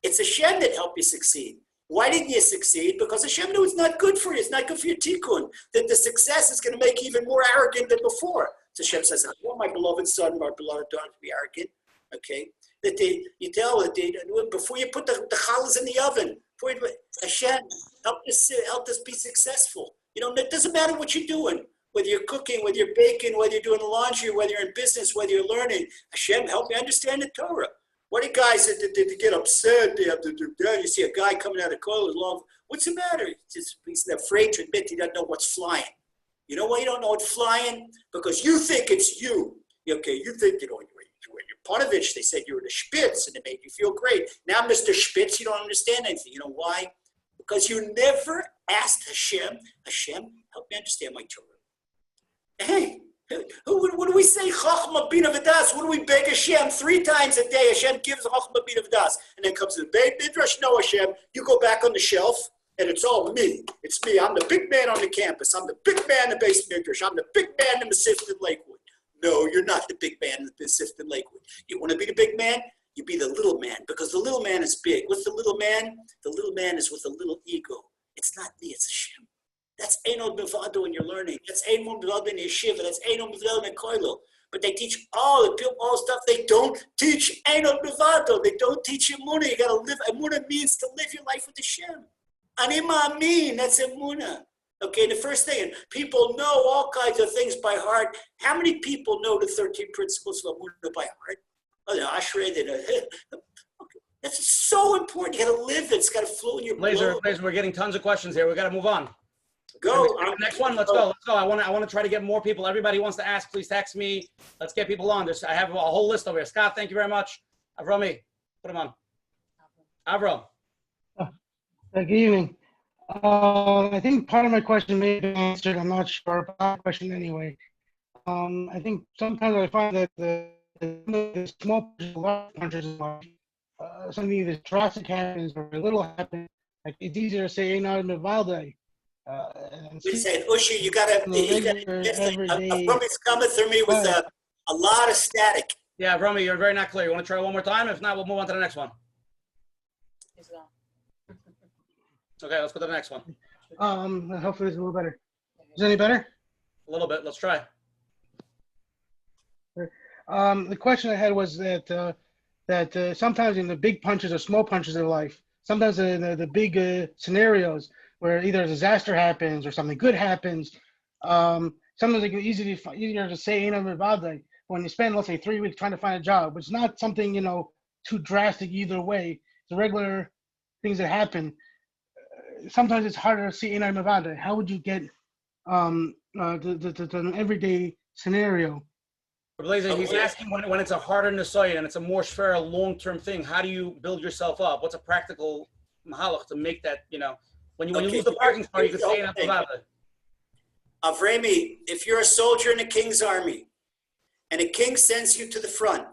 it's Hashem that helped you succeed. Why didn't you succeed? Because Hashem knew it's not good for you. It's not good for your tikkun. That the success is going to make you even more arrogant than before. So Hashem says, I want my beloved son, my beloved daughter to be arrogant. Okay? That you tell that before you put the challahs in the oven, Hashem, help us be successful. It doesn't matter what you're doing, whether you're cooking, whether you're baking, whether you're doing laundry, whether you're in business, whether you're learning. Hashem, help me understand the Torah. What are guys that get upset? They have to do that. You see a guy coming out of college, what's the matter? He's afraid to admit he doesn't know what's flying. You know why you don't know what's flying? Because you think it's you. Okay, you think, when you're Panovich, they said you were the Spitz, and it made you feel great. Now, Mr. Spitz, you don't understand anything. You know why? Because you never asked Hashem, help me understand my Torah. Hey, what do we say? Chachma bina v'das. What do we beg Hashem 3 times a day? Hashem gives Chachma bina v'das. And then comes the Beit Midrash. No, Hashem, you go back on the shelf, and it's all me. It's me. I'm the big man on the campus. I'm the big man in the Beit Midrash. I'm the big man in the Sifton Lakewood. No, you're not the big man in the Sifton Lakewood. You want to be the big man? You be the little man, because the little man is big. What's the little man? The little man is with a little ego. It's not me, it's Hashem. That's Ein Od Milvado when you're learning. That's Ein Od Milvado in yeshiva. That's Ein Od Milvado in koilel. But they teach all stuff. They don't teach Ein Od Milvado. They don't teach Emuna. You got to live. Emuna means to live your life with Hashem. Ani ma'amin. That's Emuna. Okay, the first thing, and people know all kinds of things by heart. How many people know the 13 principles of Emuna by heart? Oh, the Ashrei, okay. That's so important. You got to live it. It's got to flow in your blood. Lazer, we're getting tons of questions here. We got to move on. Go. Next one. Let's go. I want to try to get more people. Everybody wants to ask. Please text me. Let's get people on. I have a whole list over here. Scott, thank you very much. Avromi, put him on. Avrom. Good evening. I think part of my question may have been answered. I'm not sure. But my question anyway. I think sometimes I find that the small punches in life, something either drastic happens or a little happens. Like it's easier to say Ein Od Milvado. We said, Ushi, you gotta Romi's coming through me with a lot of static. Yeah, Romy, you're very not clear. You want to try one more time? If not, we'll move on to the next one. Okay, let's go to the next one. Hopefully it's a little better. Is it any better? A little bit. Let's try. The question I had was that sometimes in the big punches or small punches of life, sometimes in the big scenarios, where either a disaster happens or something good happens. Sometimes it's easier to say Ein Od Milvado when you spend, let's say, 3 weeks trying to find a job, which is not something, too drastic either way. It's regular things that happen. Sometimes it's harder to see Ein Od Milvado. How would you get to an everyday scenario? Lazer, he's asking when it's a harder nisayah and it's a more fair long-term thing, how do you build yourself up? What's a practical mahalach to make that, when you lose the parking spot, you can say Ein Od Milvado. Avremi, if you're a soldier in a king's army and a king sends you to the front,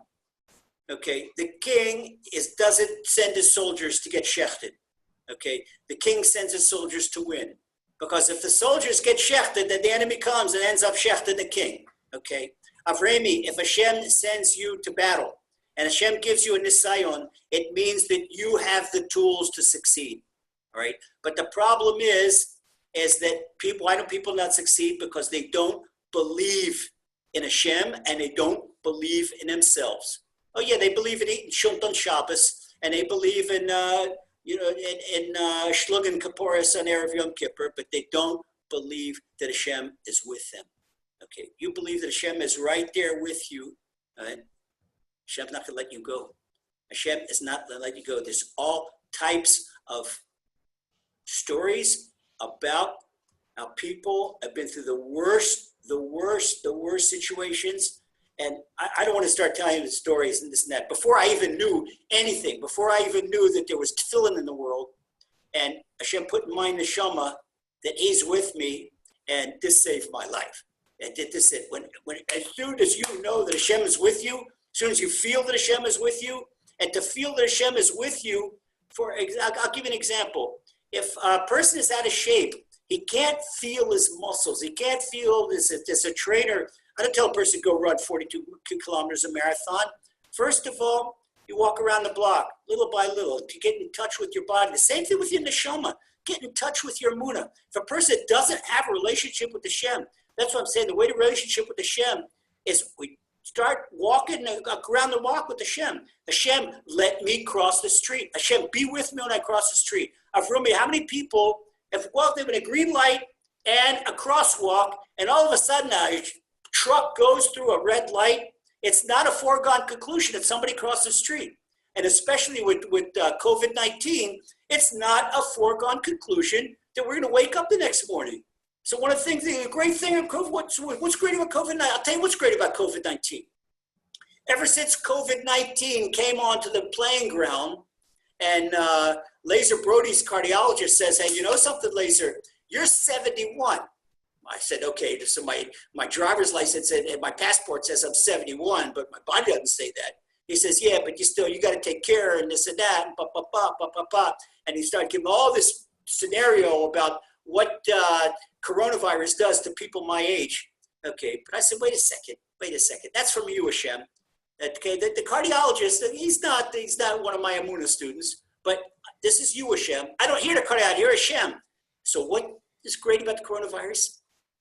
okay, the king doesn't send his soldiers to get shechted, okay? The king sends his soldiers to win. Because if the soldiers get shechted, then the enemy comes and ends up shechting the king, okay? Avremi, if Hashem sends you to battle and Hashem gives you a nisayon, it means that you have the tools to succeed, all right? But the problem is that why do people not succeed? Because they don't believe in Hashem and they don't believe in themselves. Oh yeah, they believe in eating shumt on Shabbos and they believe in shlugging kaporas on Erev Yom Kippur, but they don't believe that Hashem is with them. Okay, you believe that Hashem is right there with you. Right? Hashem's not going to let you go. Hashem is not going to let you go. There's all types of stories about how people have been through the worst situations. And I don't want to start telling you the stories and this and that. Before I even knew anything, before I even knew that there was tefillin in the world, and Hashem put in my neshama that He's with me, and this saved my life. And this it. When as soon as you know that Hashem is with you, as soon as you feel that Hashem is with you, and to feel that Hashem is with you, I'll give you an example. If a person is out of shape, he can't feel his muscles. He can't feel this. As a trainer, I don't tell a person to go run 42 kilometers a marathon. First of all, you walk around the block, little by little, to get in touch with your body. The same thing with your neshama. Get in touch with your Emuna. If a person doesn't have a relationship with Hashem, that's what I'm saying. The way to relationship with Hashem is we start walking around the walk with Hashem. Hashem, let me cross the street. Hashem, be with me when I cross the street. Avrumi, how many people have walked in a green light and a crosswalk, and all of a sudden a truck goes through a red light? It's not a foregone conclusion if somebody crosses the street. And especially with COVID-19, it's not a foregone conclusion that we're going to wake up the next morning. So one of the things, the great thing of COVID, what's great about COVID-19? I'll tell you what's great about COVID-19. Ever since COVID-19 came onto the playing ground, and Lazer Brody's cardiologist says, hey, you know something, Lazer? You're 71. I said, okay, so my driver's license and my passport says I'm 71, but my body doesn't say that. He says, yeah, but you got to take care and this and that, and and he started giving all this scenario about what coronavirus does to people my age. Okay, but I said, wait a second. That's from you, Hashem. Okay, the cardiologist, he's not one of my Emuna students, but this is you, Hashem. I don't hear the cardiologist, I hear Hashem. So what is great about the coronavirus?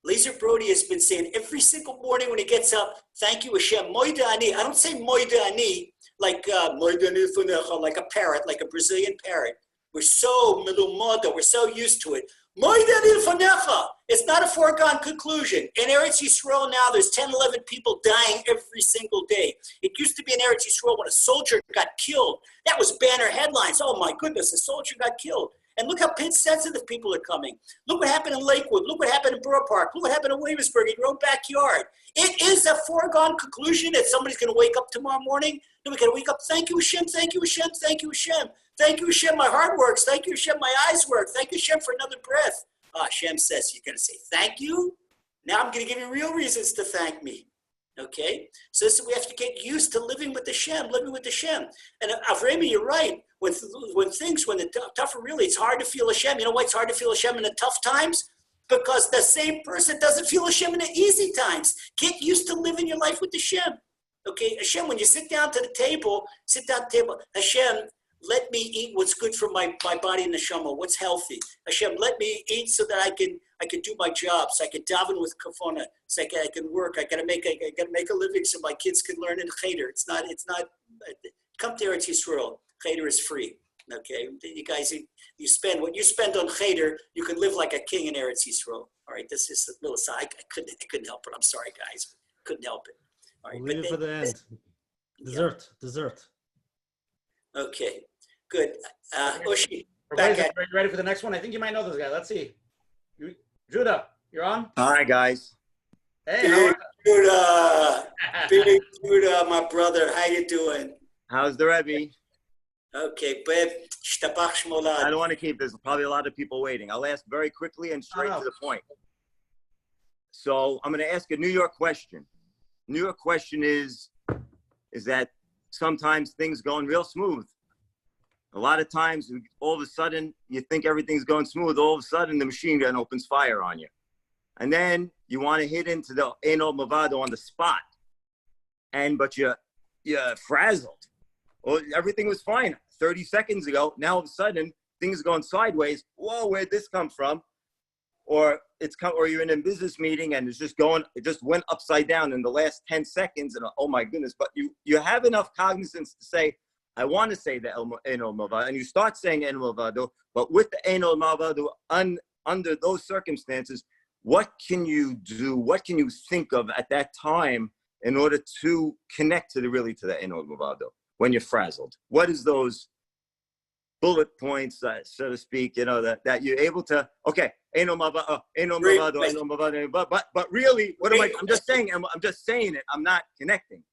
Lazer Brody has been saying every single morning when he gets up, thank you, Hashem. Moida ani. I don't say moida ani like moida ani funecha, like a parrot, like a Brazilian parrot. We're so milumada, we're so used to it. Moida ani funecha. It's not a foregone conclusion. In Eretz Yisrael now, there's 10, 11 people dying every single day. It used to be in Eretz Yisrael when a soldier got killed. That was banner headlines. Oh my goodness, a soldier got killed. And look how pinch-sensitive people are coming. Look what happened in Lakewood. Look what happened in Borough Park. Look what happened in Williamsburg in your own backyard. It is a foregone conclusion that somebody's going to wake up tomorrow morning. Then we're going to wake up, thank you, Hashem, thank you, Hashem, thank you, Hashem. Thank you, Hashem, my heart works. Thank you, Hashem, my eyes work. Thank you, Hashem, for another breath. Hashem says, you're going to say thank you? Now I'm going to give you real reasons to thank me. Okay? So we have to get used to living with Hashem, living with Hashem. And Avremi, you're right. When the tougher really, it's hard to feel Hashem. You know why it's hard to feel Hashem in the tough times? Because the same person doesn't feel Hashem in the easy times. Get used to living your life with Hashem. Okay, Hashem, when you sit down to the table, Hashem, let me eat what's good for my body and neshama, what's healthy. Hashem, let me eat so that I can do my job, so I can daven with kafona, so I can work. I gotta make a living so my kids can learn in cheder. It's not. Come to Eretz Yisrael. Cheder is free. Okay, you guys, you spend what you spend on cheder, you could live like a king in Eretz Yisrael. All right, this is a little side. I couldn't help it. I'm sorry, guys. Couldn't help it. All right, We'll leave it for the end. Dessert. Okay, good. Ushi, Everybody's ready for the next one? I think you might know this guy. Let's see. Judah, you're on? Hi, guys. Hey, how are Judah, big Judah, my brother. How you doing? How's the Rebbe? Okay, babe. Shtabach Shmolad. I don't want to keep this. Probably a lot of people waiting. I'll ask very quickly and straight to the point. So I'm going to ask a New York question. New York question is that sometimes things going real smooth. A lot of times, all of a sudden, you think everything's going smooth. All of a sudden, the machine gun opens fire on you. And then you want to hit into the Ein Od Milvado on the spot. But you're frazzled. Well, everything was fine 30 seconds ago. Now, all of a sudden, things are going sideways. Whoa, where'd this come from? Or you're in a business meeting and it just went upside down in the last 10 seconds. And oh my goodness, but you have enough cognizance to say, I want to say the Ein Od Milvado, and you start saying Ein Od Milvado, but with the Ein Od Milvado, under those circumstances, what can you do? What can you think of at that time in order to connect to the Ein Od Milvado when you're frazzled? What is those bullet points, so to speak, that you're able to, okay, Ein Od Milvado, Ein Od Milvado, but really, what am I? I'm just saying it. I'm not connecting.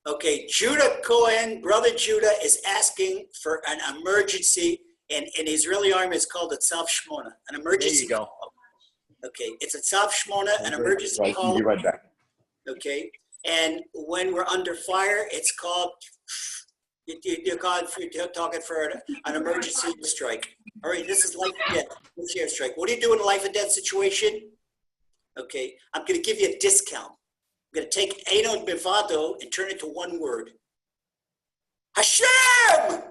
Okay, Judah Cohen, brother Judah, is asking for an emergency, and in Israeli army it's called a tzav shmona, an emergency There you go. call. Okay, it's a tzav shmona, an emergency call. Be right back. Okay, and when we're under fire, it's called, you're talking for an emergency strike. All right, this is life and death, this airstrike. What do you do in a life and death situation? Okay, I'm going to give you a discount. I'm going to take Ein Od Milvado and turn it to one word. Hashem!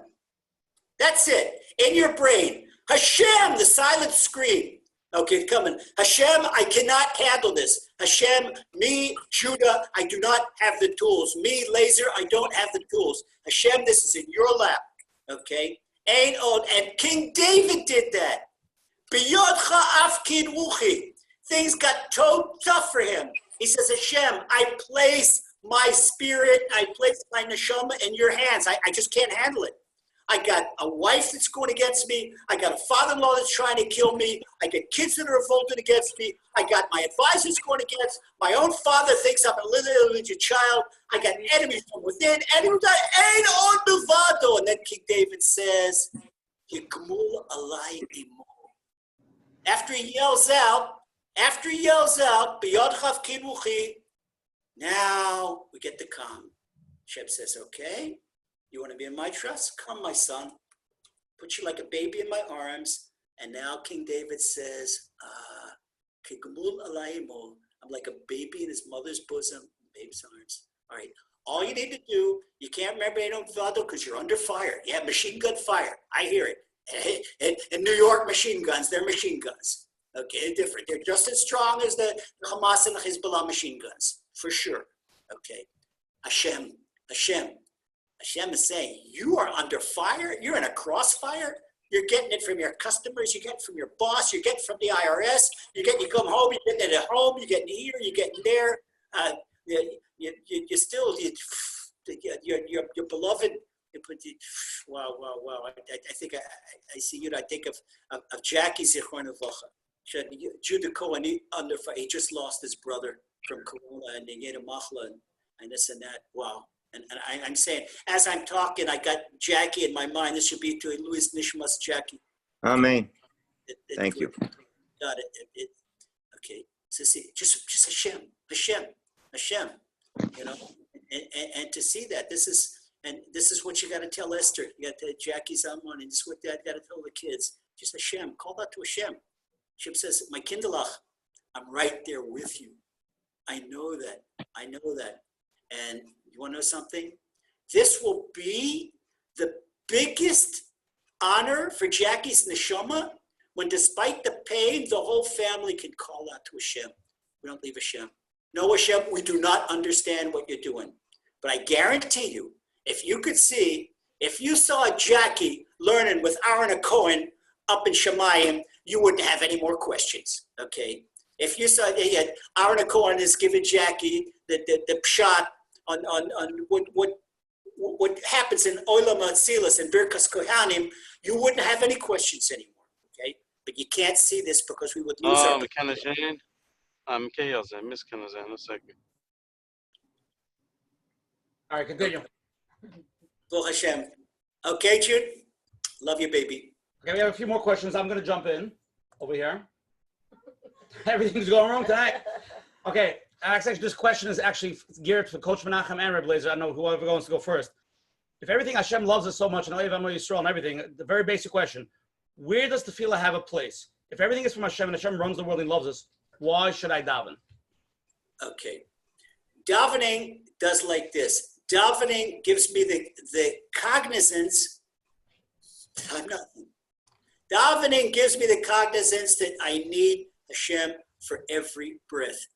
That's it. In your brain. Hashem, the silent scream. Okay, it's coming. Hashem, I cannot handle this. Hashem, me, Judah, I do not have the tools. Me, Lazer, I don't have the tools. Hashem, this is in your lap. Okay? Ein Od. And King David did that. Biyodcha afkin uchi. Things got tough for him. He says, Hashem, I place my spirit, I place my neshama in your hands. I just can't handle it. I got a wife that's going against me. I got a father-in-law that's trying to kill me. I got kids that are revolted against me. I got my advisors going against. My own father thinks I'm a little child. I got enemies from within. Enemies, Ein Od Milvado. And then King David says, Yikmul alai imo. After he yells out, Biyod chav kinuchi, now we get the calm. Hashem says, okay, you want to be in my trust? Come, my son. Put you like a baby in my arms. And now King David says, I'm like a baby in his mother's bosom, baby's arms. All right. All you need to do, you can't remember Ein Od Milvado because you're under fire. You have machine gun fire. I hear it. In New York, machine guns, they're machine guns. Okay, they're different. They're just as strong as the Hamas and the Hezbollah machine guns, for sure. Okay. Hashem is saying, you are under fire. You're in a crossfire. You're getting it from your customers. You get it from your boss. You get it from the IRS. You come home. You're getting it at home. You're getting it here. You're getting it there. Your beloved. Wow. I think I see you. I think of Jackie Zichron Avocha. Judah Cohen, he just lost his brother from Corona and they gave him machla and this and that. Wow. And I'm saying, as I'm talking, I got Jackie in my mind. This should be to Louis Nishmas Jackie. Amen. Thank you. Got it. Okay. So see, just Hashem, and to see that this is what you got to tell Esther. You got to tell Jackie's on one, and this is what I got to tell the kids. Just Hashem. Call that to Hashem. Hashem says, my kinderlach, I'm right there with you. I know that. And you want to know something? This will be the biggest honor for Jackie's neshama when, despite the pain, the whole family can call out to Hashem. We don't leave Hashem. No, Hashem, we do not understand what you're doing. But I guarantee you, if you could see If you saw Jackie learning with Aaron Cohen up in Shemayim, you wouldn't have any more questions, okay? If you saw Aaron Cohen is giving Jackie the pshat on what happens in Olam Atzilas and Birkas Kohanim, you wouldn't have any questions anymore, okay? But you can't see this because we would lose our... All right, continue. Baruch Hashem. Okay, Jude? Love you, baby. Okay, we have a few more questions. I'm going to jump in over here. Everything's going wrong tonight. Okay, actually, this question is actually geared to Coach Menachem and Rabbi Lazer. I don't know whoever wants to go first. If everything Hashem loves us so much, and Oyev Amo Yisrael and everything, the very basic question, where does tefillah have a place? If everything is from Hashem and Hashem runs the world and loves us, why should I daven? Okay. Davening does like this. Davening gives me the cognizance I'm nothing. Davening gives me the cognizance that I need Hashem for every breath.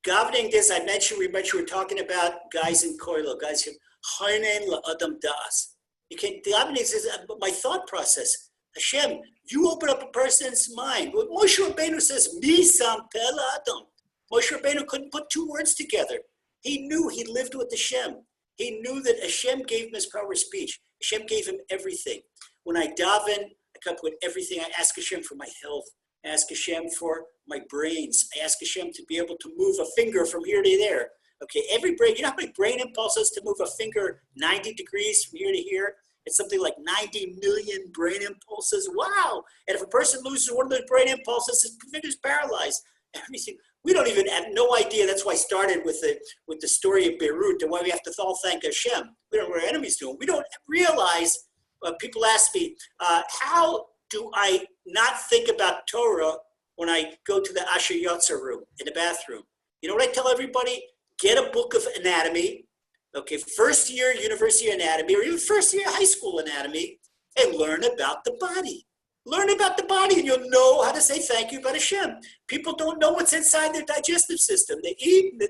Davening is, we were talking about guys in Koilo, guys who Chaim la'adam das. You can, davening is my thought process. Hashem, you open up a person's mind. What Moshe Rabbeinu says, Mi sam pel adam. Moshe Rabbeinu couldn't put two words together. He knew he lived with Hashem. He knew that Hashem gave him his power of speech. Hashem gave him everything. When I daven, I come with everything. I ask Hashem for my health. I ask Hashem for my brains. I ask Hashem to be able to move a finger from here to there. Okay, every brain, you know how many brain impulses to move a finger 90 degrees from here to here? It's something like 90 million brain impulses. Wow. And if a person loses one of those brain impulses, his finger's paralyzed. Everything. We don't even have no idea. That's why I started with the story of Beirut and why we have to all thank Hashem. We don't know what our enemies do. We don't realize, people ask me, how do I not think about Torah when I go to the Asher Yotzer room in the bathroom? You know what I tell everybody? Get a book of anatomy, okay, first year university anatomy, or even first year high school anatomy, and learn about the body. Learn about the body and you'll know how to say thank you about Hashem. People don't know what's inside their digestive system. They eat, but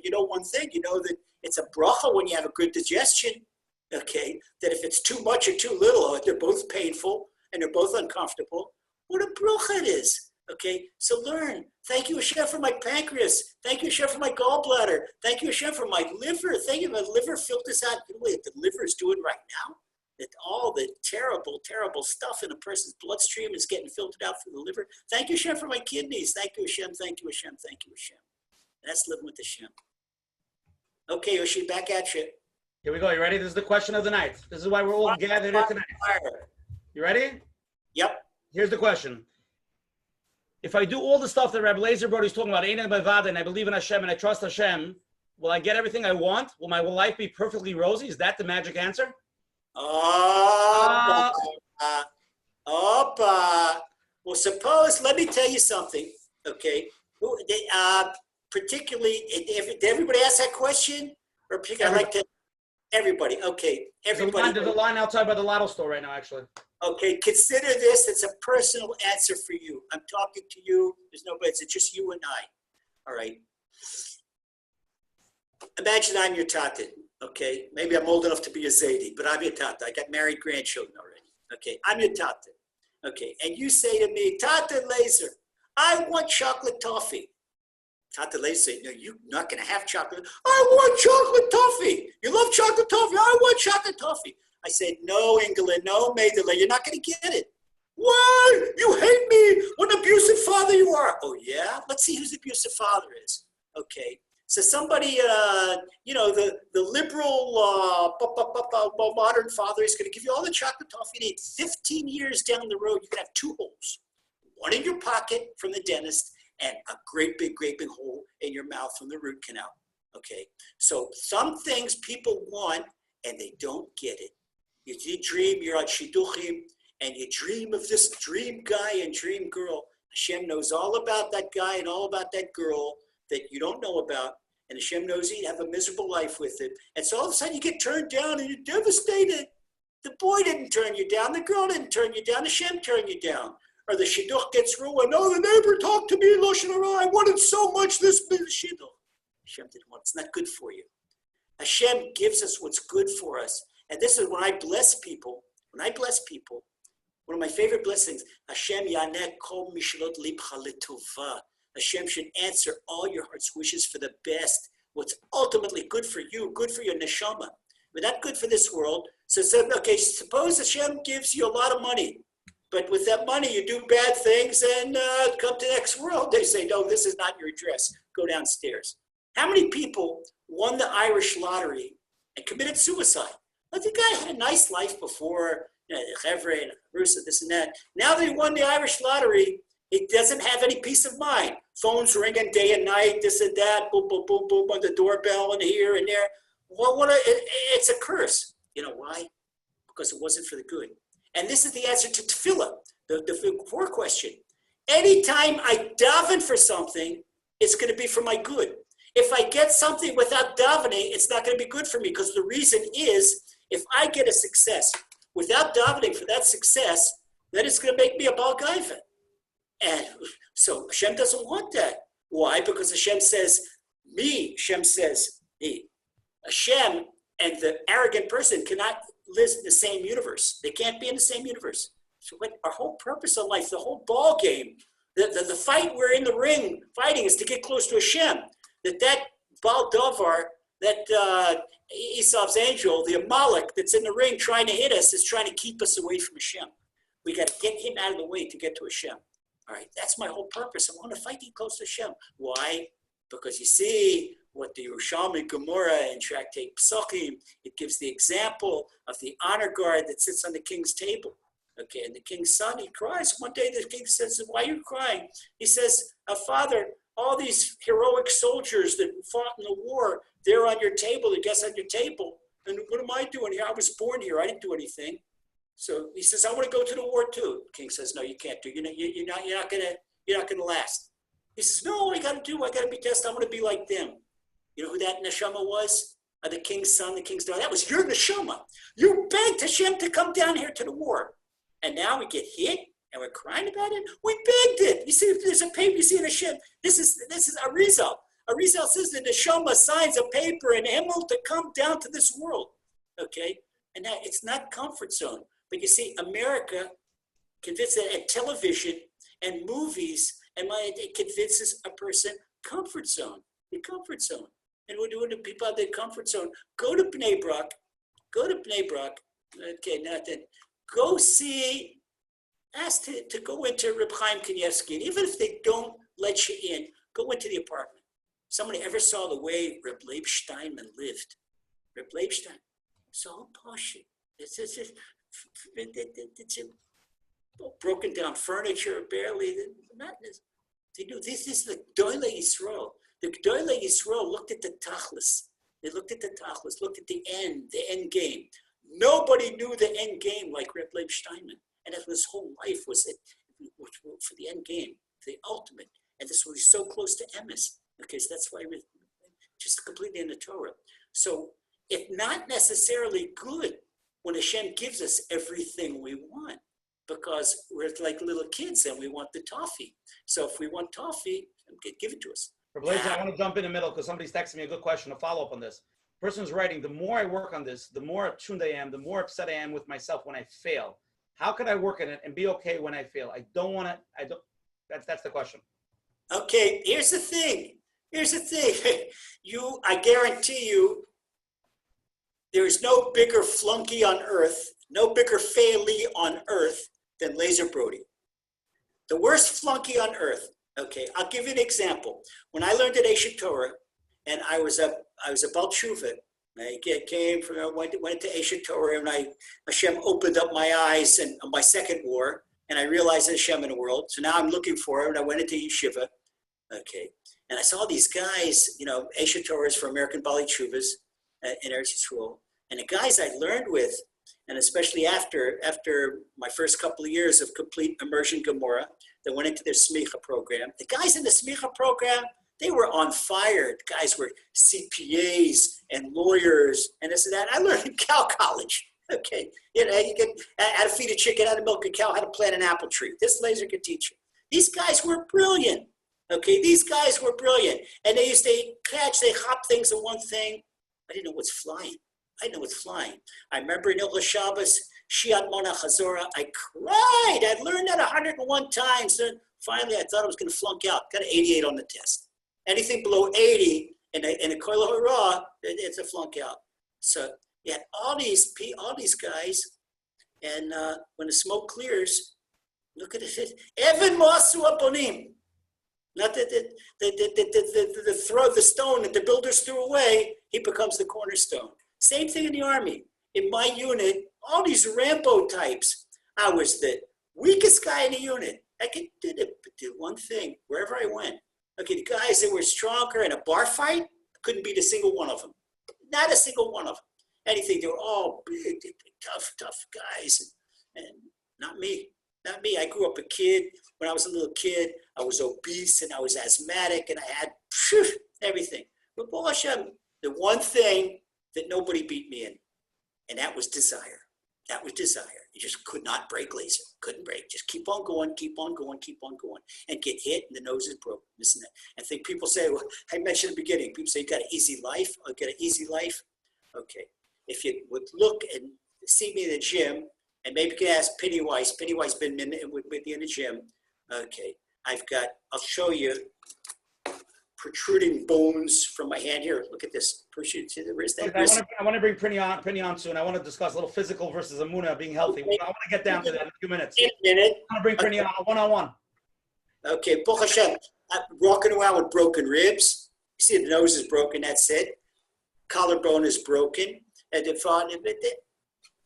you know one thing, you know that it's a bracha when you have a good digestion, okay, that if it's too much or too little, they're both painful and they're both uncomfortable. What a bracha it is, okay? So learn. Thank you, Hashem, for my pancreas. Thank you, Hashem, for my gallbladder. Thank you, Hashem, for my liver. Thank you, my liver filters out. You know what the liver is doing right now? That all the terrible, terrible stuff in a person's bloodstream is getting filtered out through the liver. Thank you, Hashem, for my kidneys. Thank you, Hashem. Thank you, Hashem. Thank you, Hashem. That's living with Hashem. Okay, Yoshi, back at you. Here we go. You ready? This is the question of the night. This is why we're all gathered here tonight. You ready? Yep. Here's the question. If I do all the stuff that Rabbi Lazer Brody is talking about, Ein Od Milevado, and I believe in Hashem and I trust Hashem, will I get everything I want? Will my life be perfectly rosy? Is that the magic answer? Well, suppose, let me tell you something, okay? Particularly, did everybody ask that question? Or particularly, I like to, everybody, okay. Everybody. There's a line outside by the Lotto store right now, actually. Okay, consider this, it's a personal answer for you. I'm talking to you, there's nobody, it's just you and I, all right? Imagine I'm your tata. Okay, maybe I'm old enough to be a Zaidi, but I'm your tata. I got married grandchildren already. Okay, I'm your tata. Okay, and you say to me, Tata Lazer, I want chocolate toffee. Tata Lazer say, no, you're not going to have chocolate. I want chocolate toffee. You love chocolate toffee? I want chocolate toffee. I said, no, England, no, Maidele, you're not going to get it. Why? You hate me. What an abusive father you are. Oh, yeah? Let's see whose abusive father is. Okay. So somebody, the liberal modern father is going to give you all the chocolate toffee you need. 15 years down the road, you can have two holes. One in your pocket from the dentist and a great big hole in your mouth from the root canal. Okay? So some things people want and they don't get it. You dream, you're on Shidduchim, and you dream of this dream guy and dream girl. Hashem knows all about that guy and all about that girl that you don't know about, and Hashem knows you have a miserable life with it. And so all of a sudden you get turned down and you're devastated. The boy didn't turn you down, the girl didn't turn you down, Hashem turned you down. Or the shidduch gets ruined. Oh, the neighbor talked to me, Lashon Hara, I wanted so much this shidduch. Hashem didn't want it. It's not good for you. Hashem gives us what's good for us. And this is when I bless people. When I bless people, one of my favorite blessings, Hashem yaneh kol mishlot libcha letova. Hashem should answer all your heart's wishes for the best. What's ultimately good for you, good for your neshama. But not good for this world. So, okay, suppose Hashem gives you a lot of money, but with that money you do bad things and come to the next world. They say, no, this is not your address. Go downstairs. How many people won the Irish lottery and committed suicide? Well, the guy had a nice life before, Chevre and Rusa, this and that. Now that he won the Irish lottery, he doesn't have any peace of mind. Phones ringing day and night, this and that, boom, boom, boom, boom, on the doorbell and here and there. Well, it's a curse. You know why? Because it wasn't for the good. And this is the answer to tefillah, the core question. Anytime I daven for something, it's going to be for my good. If I get something without davening, it's not going to be good for me, because the reason is, if I get a success without davening for that success, then it's going to make me a Baal Gaiva. And so Hashem doesn't want that. Why? Because Hashem says, Hashem says, me. Hashem and the arrogant person cannot live in the same universe. They can't be in the same universe. So what our whole purpose of life, the whole ball game, the fight we're in the ring fighting is to get close to Hashem. That Baal Davar, that Esau's angel, the Amalek that's in the ring trying to hit us, is trying to keep us away from Hashem. We got to get him out of the way to get to Hashem. All right, that's my whole purpose. I want to fight you close to Hashem. Why? Because you see what the Yerushalmi Gemara in Tractate Pesachim, it gives the example of the honor guard that sits on the king's table. Okay, and the king's son, he cries. One day the king says, why are you crying? He says, Father, all these heroic soldiers that fought in the war, they're on your table, the guests on your table. And what am I doing here? I was born here. I didn't do anything. So he says, I want to go to the war too. The king says, no, you can't do. You're not gonna last. He says, no, I got to be tested. I want to be like them. You know who that neshama was? The king's son, the king's daughter. That was your neshama. You begged Hashem to come down here to the war. And now we get hit and we're crying about it. We begged it. You see, there's a paper, you see in Hashem. This is Arizal. Arizal says the neshama signs a paper in Himmel to come down to this world. Okay? And now it's not comfort zone. But you see, America convinces and television and movies, and it convinces a person comfort zone, the comfort zone. And we're doing the people out of the comfort zone. Go to Bnei Brak. Okay, not that. Go see, ask to go into Reb Chaim Kanievsky. And even if they don't let you in, go into the apartment. Somebody ever saw the way Reb Leib Steinman lived? Reb Leib Steinman, so posh. It's broken down furniture, barely. They do this is the Gdolei Yisrael. The Gdolei Yisrael looked at the tachlis. They looked at the tachlis, looked at the end game. Nobody knew the end game like Reb Leib Steinman. And his whole life was for the end game, the ultimate. And this was so close to emes. Okay, so that's why we're just completely in the Torah. So it's not necessarily good when Hashem gives us everything we want, because we're like little kids and we want the toffee. So if we want toffee, give it to us. Rabbi Lazer, I want to jump in the middle because somebody's texting me a good question, a follow-up on this. The person's writing, the more I work on this, the more attuned I am, the more upset I am with myself when I fail. How could I work in it and be okay when I fail? That's the question. Okay, here's the thing. I guarantee you, there is no bigger flunky on earth, no bigger failee on earth than Lazer Brody. The worst flunky on earth. Okay, I'll give you an example. When I learned at Eshet Torah, and I was a Baal Tshuva, I went to Eshet Torah, and Hashem opened up my eyes and on my second war, and I realized there's Hashem in the world. So now I'm looking for it, and I went into yeshiva. Okay, and I saw these guys. Eshet Torah is for American Bali Tshuvas in Eretz Yisrael, and the guys I learned with, and especially after my first couple of years of complete immersion Gemara, that went into their smicha program. The guys in the smicha program, they were on fire. The guys were CPAs and lawyers and this and that. I learned in Cal College. Okay, you get how to feed a chicken, how to milk a cow, how to plant an apple tree. This Lazer could teach you. These guys were brilliant. Okay, these guys were brilliant. And they hop things in one thing. I didn't know what's flying. I know it's flying. I remember in Ilga Shabbos, Shiat Mona Chazora, I cried. I learned that 101 times. Then finally, I thought I was going to flunk out. Got an 88 on the test. Anything below 80 in a Koil Hara, it's a flunk out. So you had all these guys, and when the smoke clears, look at it. Even Masu Aponim. Not that the stone that the builders threw away, he becomes the cornerstone. Same thing in the Army. In my unit, all these Rambo types, I was the weakest guy in the unit. I could do one thing wherever I went. Okay, the guys that were stronger in a bar fight, couldn't beat a single one of them. Not a single one of them. Anything, they were all big, tough guys. And not me. Not me. I grew up a kid. When I was a little kid, I was obese and I was asthmatic and I had everything. But Baruch Hashem, the one thing that nobody beat me in, and that was desire. That was desire. You just could not break Lazer. Couldn't break. Just keep on going, and get hit and the nose is broken. This and that. I think people say, well, I mentioned in the beginning, people say you got an easy life. I get an easy life. Okay. If you would look and see me in the gym, and maybe you can ask Pennywise. Pennywise been with me in the gym. Okay. I'll show you protruding bones from my hand here. Look at this. Push it to the wrist. I want to bring Penny on soon. I want to discuss a little physical versus Emuna being healthy. I want to get down to that in a few minutes. I want to bring Penny on one-on-one. Okay, Baruch Hashem, I'm walking around with broken ribs. You see the nose is broken, that's it. Collarbone is broken. And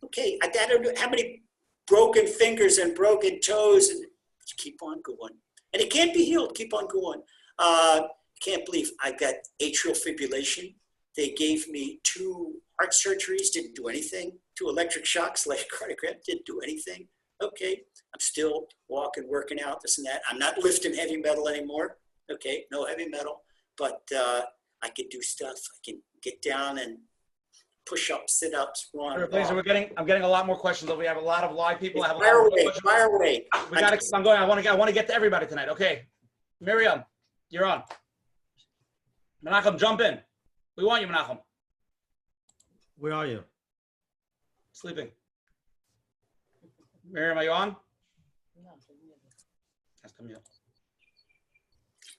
okay, I don't know how many broken fingers and broken toes, and keep on going. And it can't be healed, keep on going. Can't believe I got atrial fibrillation. They gave me 2 heart surgeries, didn't do anything. 2 electric shocks, electrocardiogram, didn't do anything. Okay, I'm still walking, working out, this and that. I'm not lifting heavy metal anymore. Okay, no heavy metal, but I can do stuff. I can get down and push-ups, sit-ups, run. Lazer, I'm getting a lot more questions. We have a lot of live people. Fire away. We got to keep on going. I want to get to everybody tonight. Okay, Miriam, you're on. Menachem, jump in. We want you, Menachem. Where are you? Sleeping. Miriam, are you on? Ask Camille.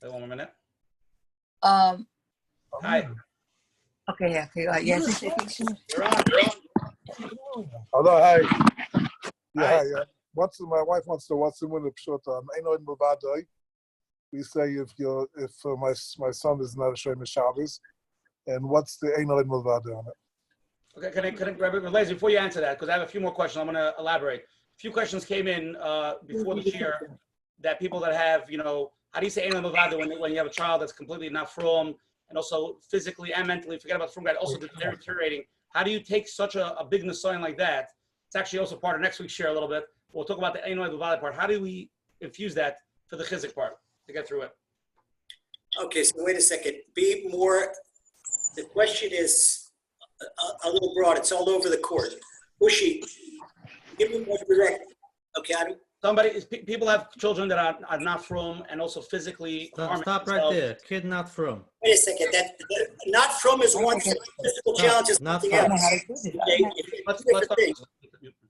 Wait 1 more minute. Hi. Okay. Yes. You're on. Hello, hi. Hi. My wife wants to what's the Emunah pshut on Ein Od Milvado. We say if my son is not a Shomer Shabbos, and what's the Ein Od Milvado on it? Okay, can I grab it? Lazer, before you answer that, because I have a few more questions, I'm going to elaborate. A few questions came in before the year that people that have, how do you say Ein Od Milvado when you have a child that's completely not from, and also physically and mentally, forget about from God, also deteriorating. How do you take such a big sign like that? It's actually also part of next week's share a little bit. We'll talk about the Ein Od Milvado part. How do we infuse that for the chizik part to get through it? Okay, so wait a second. Be more, the question is a little broad. It's all over the court. Ushi, give me more direct. Okay, people have children that are not from and also physically Stop right there. Kid not from. Wait a second. That not from is one thing. Physical challenge is not something from. else. Okay?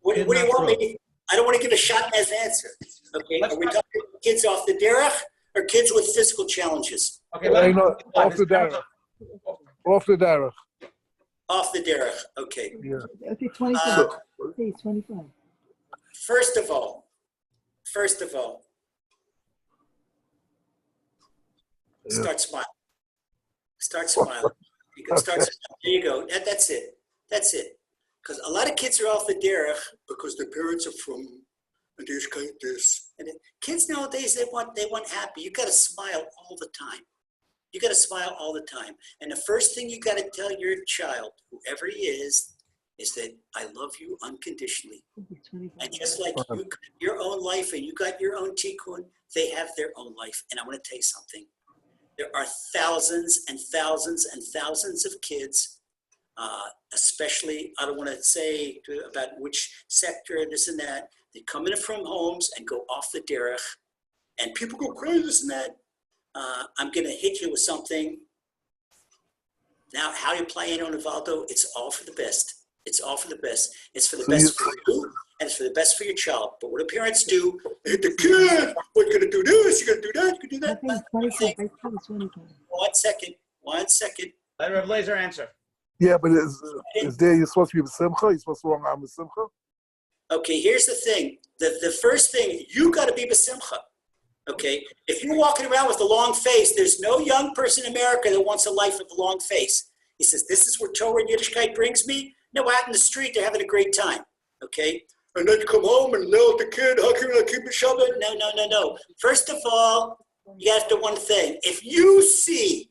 What do you want me? I don't want to give a shot as answer. Okay, are we talking kids off the derech or kids with physical challenges? Okay, off the derech. Off the derech. Off the derech. Okay. Yeah. Okay, 25. 25. First of all, start smiling. Start smiling. You can start. There you go. That's it. Because a lot of kids are off the derech because their parents are from and they're like this. And kids nowadays, they want happy. You got to smile all the time. And the first thing you got to tell your child, whoever he is that I love you unconditionally. And just like you got your own life and you got your own tikkun, they have their own life. And I want to tell you something. There are thousands and thousands and thousands of kids, especially, I don't want to say about which sector, this and that, they come in from homes and go off the derech, and people go crazy, this and that. I'm going to hit you with something. Now, how you play Ein Od Milvado, it's all for the best. It's all for the best. It's for the best for you, and it's for the best for your child. But what do parents do? They hit the kid. We're going to do this. You're going to do that. You can do I that. think 25. I think it's 25. 1 second. 1 second. Let Rabbi Lazer answer. Yeah, but is there you're supposed to be with Simcha? You're supposed to walk around with Simcha? Okay, here's the thing. The first thing, you got to be b'simcha. Okay? If you're walking around with a long face, there's no young person in America that wants a life with a long face. He says, this is where Torah and Yiddishkeit brings me. No, out in the street, they're having a great time. Okay? And then you come home and yell at the kid, how can I keep it Shabbat? No. First of all, you have to do one thing. If you see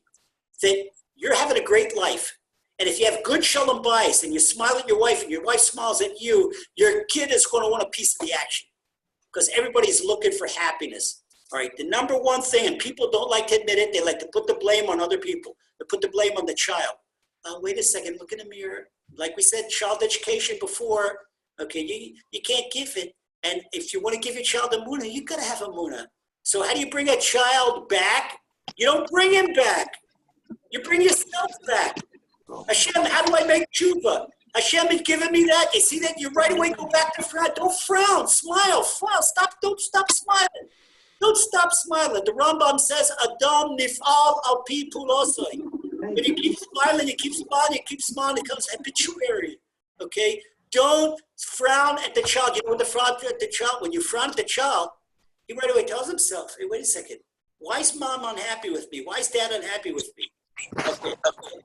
that you're having a great life, and if you have good shalom bayis and you smile at your wife and your wife smiles at you, your kid is going to want a piece of the action because everybody's looking for happiness. All right, the number one thing, and people don't like to admit it, they like to put the blame on other people. They put the blame on the child. Wait a second, look in the mirror. Like we said, child education before, okay, you can't give it. And if you want to give your child Emuna, you got to have Emuna. So how do you bring a child back? You don't bring him back. You bring yourself back. Hashem, how do I make tshuva? Hashem has given me that. You see that? You right away go back to frown. Don't frown. Smile. Don't stop smiling. Don't stop smiling. The Rambam says, Adam nif'al al pi pulosai. When you keep smiling, it becomes habituary. Okay? Don't frown at the child. You know what the frown at the child? When you frown at the child, he right away tells himself, hey, wait a second. Why is mom unhappy with me? Why is dad unhappy with me? Okay.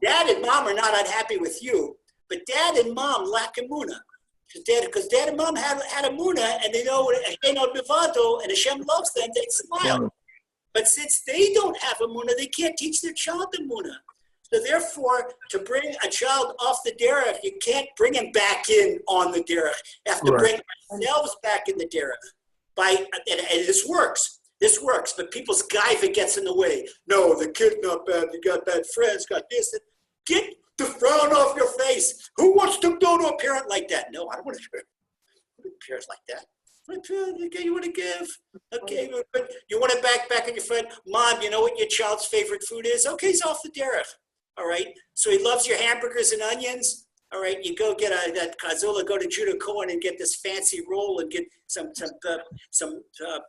Dad and mom are not unhappy with you, but dad and mom lack Emuna. Because dad and mom had Emuna, and they know Ein Od Milvado, and Hashem loves them, they smile. But since they don't have Emuna, they can't teach their child Emuna. So therefore, to bring a child off the derech, you can't bring him back in on the derech. You have to bring ourselves back in the derech. And this works. This works, but people's gaiva gets in the way. No, the kid's not bad. You got bad friends, got this. Get the frown off your face. Who wants to go to a parent like that? No, I don't want to be a parent like that. Okay, you want to give. Okay, you want to back at your friend. Mom, you know what your child's favorite food is? Okay, he's off the derech. All right, so he loves your hamburgers and onions. All right, you go get that Segulah, go to Judah Cohen and get this fancy roll and get some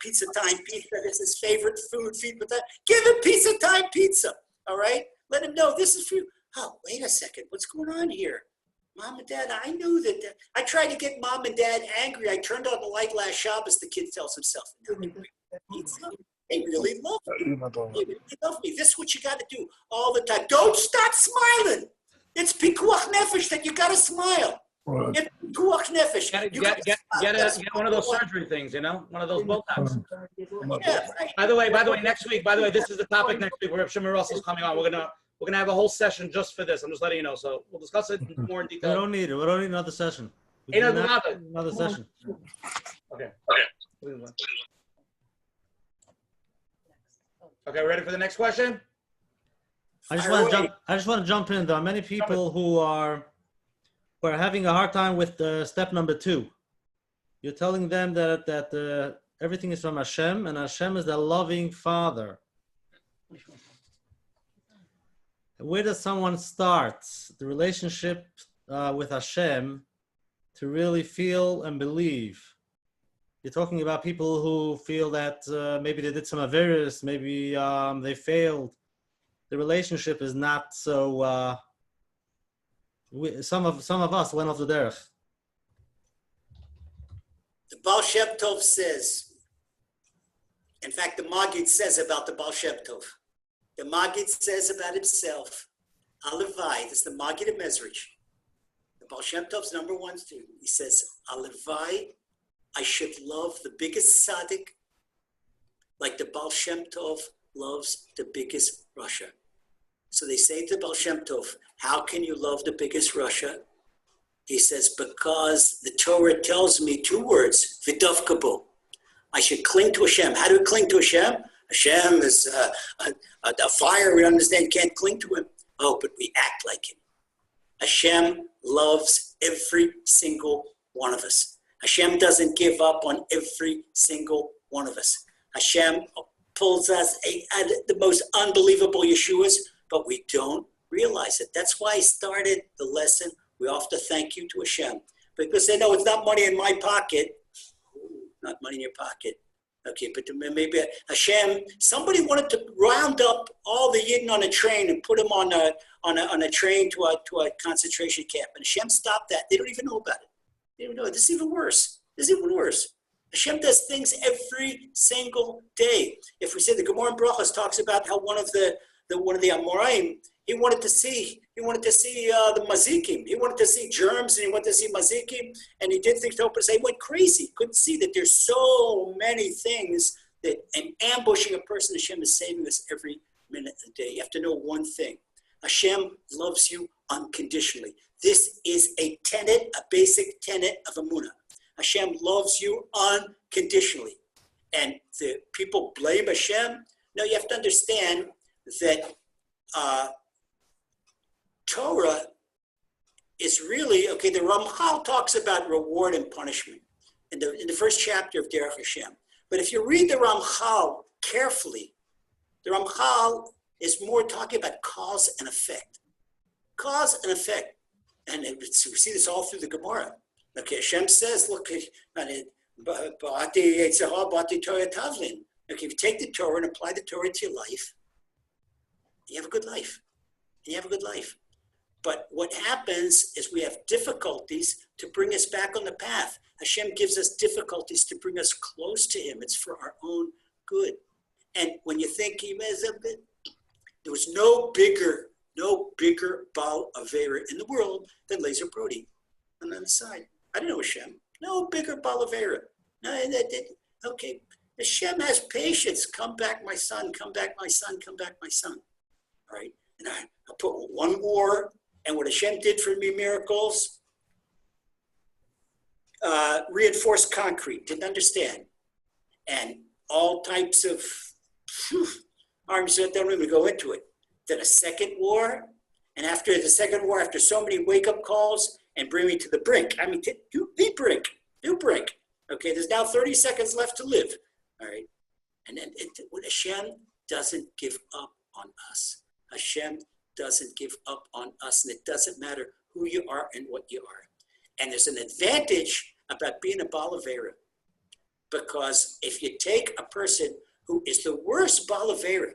pizza time pizza. This is his favorite food. Feed with that. Give him pizza time pizza. All right, let him know this is for you. Oh, wait a second, what's going on here? Mom and Dad, I knew that. I tried to get Mom and Dad angry. I turned on the light last Shabbos. The kid tells himself, pizza. They really love me. They really love me. This is what you got to do all the time. Don't stop smiling. It's pikuach nefesh that you got to smile. It's pikuach nefesh. Get one of those surgery things, you know, one of those Botox. Yeah, right. By the way, next week. This is the topic next week. Where Shimon Russell's coming on. We're gonna have a whole session just for this. I'm just letting you know. So we'll discuss it more in detail. We don't need it. We don't need another session. Another session. Okay. Okay, ready for the next question? I just want to jump in. There are many people who are having a hard time with step number 2. You're telling them that everything is from Hashem, and Hashem is the loving Father. Where does someone start the relationship with Hashem to really feel and believe? You're talking about people who feel that maybe they did some averis, maybe they failed. The relationship is not so. Some of us went off the derech. The Baal Shem Tov says. In fact, the Maggid says about the Baal Shem Tov. The Maggid says about himself. Alevai. This is the Maggid of Mezrich. The Baal Shem Tov's number 1 student. He says, Alevai. I should love the biggest tzaddik like the Baal Shem Tov loves the biggest Russia. So they say to Baal Shem Tov, how can you love the biggest Russia? He says, because the Torah tells me 2 words, v'dav kabo. I should cling to Hashem. How do we cling to Hashem? Hashem is a fire, we understand, can't cling to him. Oh, but we act like him. Hashem loves every single one of us. Hashem doesn't give up on every single one of us. Hashem pulls us at the most unbelievable Yeshuas, but we don't realize it. That's why I started the lesson We have to thank you to Hashem. Because they know it's not money in my pocket. Not money in your pocket. Okay, but maybe Hashem, somebody wanted to round up all the Yidden on a train and put them on a train to a concentration camp. And Hashem stopped that. They don't even know about it. They don't know. This is even worse. Hashem does things every single day. If we say the Gemara in Brachos talks about how one of the Amoraim, he wanted to see the mazikim. He wanted to see germs and he wanted to see mazikim. And he did things to open. He went crazy. He couldn't see that there's so many things that, and ambushing a person, Hashem is saving us every minute of the day. You have to know one thing. Hashem loves you unconditionally. This is a basic tenet of Emuna. Hashem loves you unconditionally. And the people blame Hashem. No, you have to understand that Torah is really, okay, the Ramchal talks about reward and punishment in the first chapter of Derech Hashem. But if you read the Ramchal carefully, the Ramchal is more talking about cause and effect. Cause and effect. And we see this all through the Gemara. Okay, Hashem says, look, okay, if you take the Torah and apply the Torah to your life, you have a good life. But what happens is we have difficulties to bring us back on the path. Hashem gives us difficulties to bring us close to Him. It's for our own good. And when you think there was no bigger Baal Avera in the world than Lazer Brody on the other side. I don't know Hashem. No bigger Baal Avera. No, okay. Hashem has patience. Come back, my son. Come back, my son. Come back, my son. All right. And I put one war, and what Hashem did for me, miracles, reinforced concrete, didn't understand. And all types of arms that don't even go into it. Then a second war, and after the second war, after so many wake-up calls, and bring me to the brink. I mean, the brink. Okay, there's now 30 seconds left to live. All right. And then when Hashem doesn't give up on us. Hashem doesn't give up on us, and it doesn't matter who you are and what you are. And there's an advantage about being a Baal Avera, because if you take a person who is the worst Baal Avera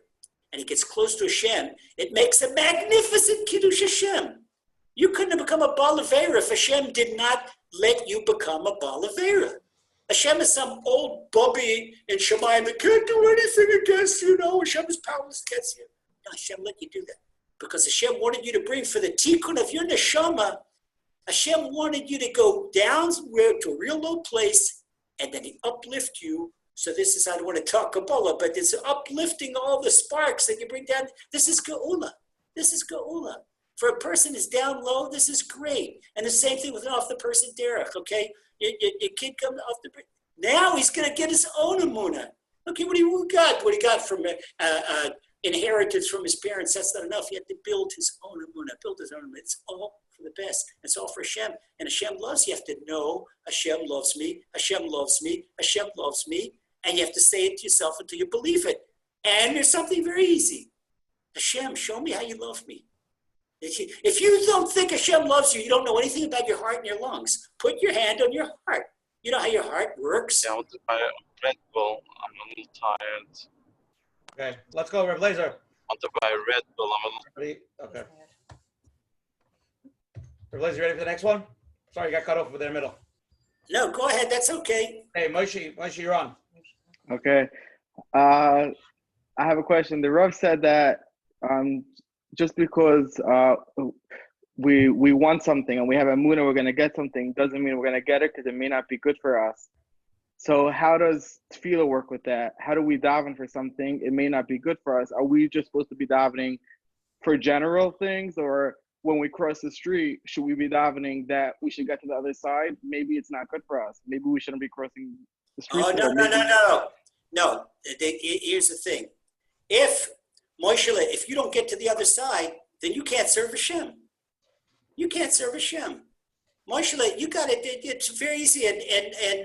and he gets close to Hashem, it makes a magnificent Kiddush Hashem. You couldn't have become a Baal Avera if Hashem did not let you become a Baal Avera. Hashem is some old bubby in Shemayim that can't do anything against you. No, Hashem is powerless against you. No, Hashem let you do that because Hashem wanted you to bring for the tikkun of your neshama. Hashem wanted you to go down to a real low place, and then He uplift you. So this is, I don't want to talk Kabbalah, but it's uplifting all the sparks that you bring down. This is Geula. For a person who's down low, this is great. And the same thing with an off the person derech, okay? Your kid comes off the bridge. Now he's going to get his own Emuna. Okay, what he got from inheritance from his parents, that's not enough. He had to build his own Emuna, It's all for the best. It's all for Hashem. And Hashem loves you. You have to know Hashem loves me. Hashem loves me. Hashem loves me. And you have to say it to yourself until you believe it. And there's something very easy. Hashem, show me how you love me. If you don't think Hashem loves you, you don't know anything about your heart and your lungs. Put your hand on your heart. You know how your heart works? Yeah, I want to buy a Red Bull. I'm a little tired. Okay, let's go, Rabbi Lazer. I want to buy a Red Bull. Ready? Okay. Rabbi Lazer, you ready for the next one? Sorry, you got cut off over there in the middle. No, go ahead. That's okay. Hey, Moshe, you're on. Okay. I have a question. The Rav said that just because we want something and we have Emuna, we're going to get something, doesn't mean we're going to get it because it may not be good for us. So how does tefillah work with that? How do we daven for something? It may not be good for us. Are we just supposed to be davening for general things, or when we cross the street, should we be davening that we should get to the other side? Maybe it's not good for us. Maybe we shouldn't be crossing the street. Oh, no. Here's the thing. If you don't get to the other side, then you can't serve Hashem. Moshe, you got it. It's very easy. And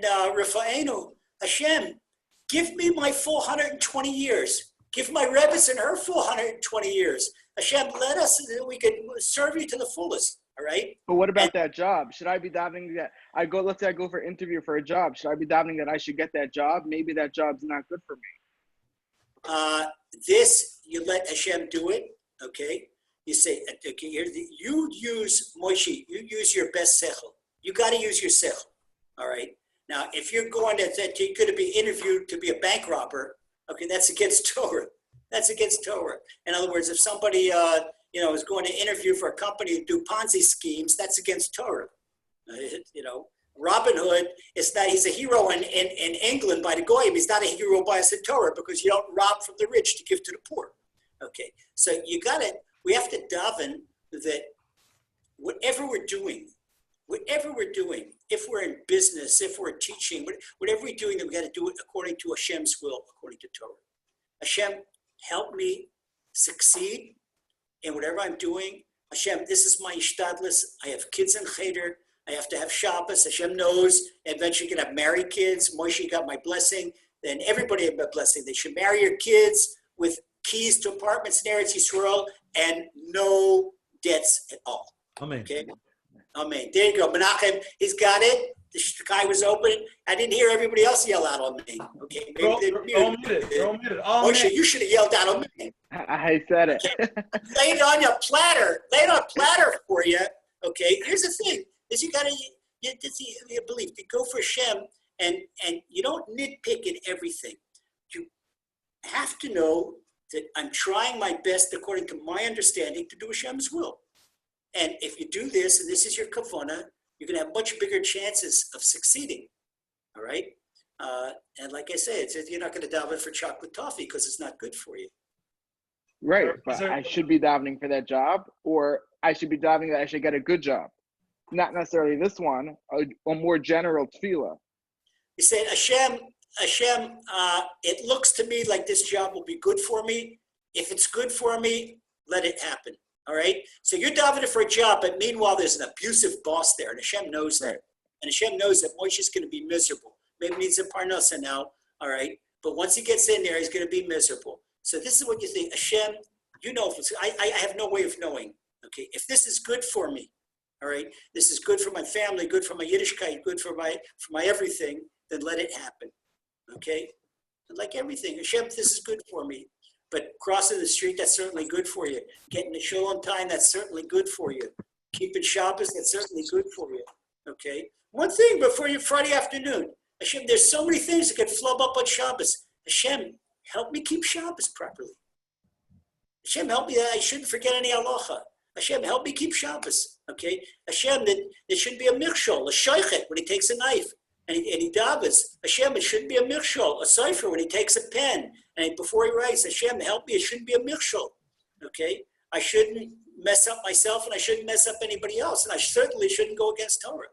Rafa'enu, Hashem, give me my 420 years. Give my Rebbe's and her 420 years. Hashem, let us, we can serve you to the fullest. all right? But what about that job? Should I be davening that let's say I go for interview for a job. Should I be davening that I should get that job? Maybe that job's not good for me. This, you let Hashem do it, okay? You say, okay, you use, Moshe, you use your best sechel. You got to use your sechel, all right? Now, if you're going to, you're going to be interviewed to be a bank robber, okay, that's against Torah. That's against Torah. In other words, if somebody, is going to interview for a company to do Ponzi schemes, that's against Torah. Robin Hood is not, he's a hero in England by the Goyim. He's not a hero by the Torah because you don't rob from the rich to give to the poor. Okay, so we have to daven that whatever we're doing, if we're in business, if we're teaching, whatever we're doing, then we got to do it according to Hashem's will, according to Torah. Hashem, help me succeed in whatever I'm doing. Hashem, this is my ishtadlis. I have kids in cheder. I have to have Shabbos. Hashem knows. Eventually, you're going to have married kids. Moshe got my blessing. Then everybody had my blessing. They should marry your kids with keys to apartments in Eretz Yisrael and no debts at all. Amen. Okay? Amen. There you go. Menachem, he's got it. The sky was open. I didn't hear everybody else yell out on me. Okay. Moshe, you should have yelled out on me. I said it. Okay. Lay it on your platter. Lay it on a platter for you. Okay. Here's the thing. Is you believe. You go for Hashem and you don't nitpick in everything. You have to know that I'm trying my best according to my understanding to do Hashem's will. And if you do this, and this is your kavanah, you're going to have much bigger chances of succeeding. All right? And like I say, you're not going to daven for chocolate toffee because it's not good for you. Right, but I should be davening for that job, or I should be davening that I should get a good job. Not necessarily this one, a more general tefillah. You say, Hashem, it looks to me like this job will be good for me. If it's good for me, let it happen. All right? So you're davening for a job, but meanwhile, there's an abusive boss there, and Hashem knows that. And Hashem knows that Moshe is going to be miserable. Maybe he needs a parnasa now, all right? But once he gets in there, he's going to be miserable. So this is what you think. Hashem, you know, if it's, I have no way of knowing, okay? If this is good for me, all right? This is good for my family, good for my Yiddishkeit, good for my everything, then let it happen, okay? And like everything, Hashem, this is good for me. But crossing the street, that's certainly good for you. Getting the shul on time, that's certainly good for you. Keeping Shabbos, that's certainly good for you. Okay? One thing before your Friday afternoon. Hashem, there's so many things that can flub up on Shabbos. Hashem, help me keep Shabbos properly. Hashem, help me that I shouldn't forget any halacha. Hashem, help me keep Shabbos. Okay? Hashem, that there shouldn't be a michshol, a shoichet when he takes a knife. And he davens. Hashem, it shouldn't be a michshol, a cipher when he takes a pen. And before he writes, Hashem, help me, it shouldn't be a michshol. Okay? I shouldn't mess up myself and I shouldn't mess up anybody else. And I certainly shouldn't go against Torah.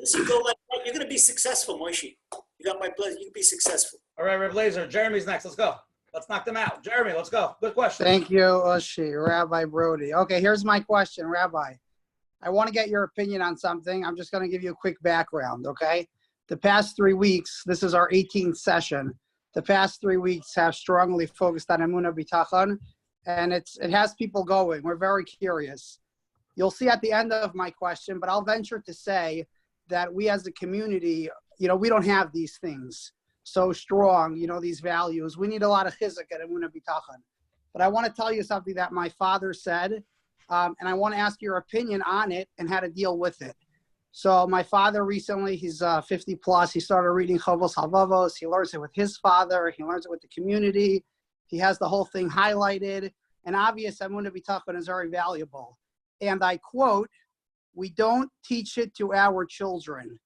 So you go like that, you're going to be successful, Moshe. You got my blessing, you can be successful. All right, Rabbi Lazer, Jeremy's next. Let's go. Let's knock them out. Jeremy, let's go. Good question. Thank you, Oshi, Rabbi Brody. Okay, here's my question, Rabbi. I want to get your opinion on something. I'm just going to give you a quick background, okay? The past 3 weeks, this is our 18th session. The past 3 weeks have strongly focused on Emuna Bitachon, and it has people going. We're very curious. You'll see at the end of my question, but I'll venture to say that we as a community, we don't have these things so strong, these values. We need a lot of chizuk at Emuna Bitachon. But I want to tell you something that my father said, and I want to ask your opinion on it and how to deal with it. So my father recently, he's 50 plus, he started reading Chovos Halvavos. He learns it with his father. He learns it with the community. He has the whole thing highlighted. And obvious Emuna Bitachon is very valuable. And I quote, "We don't teach it to our children.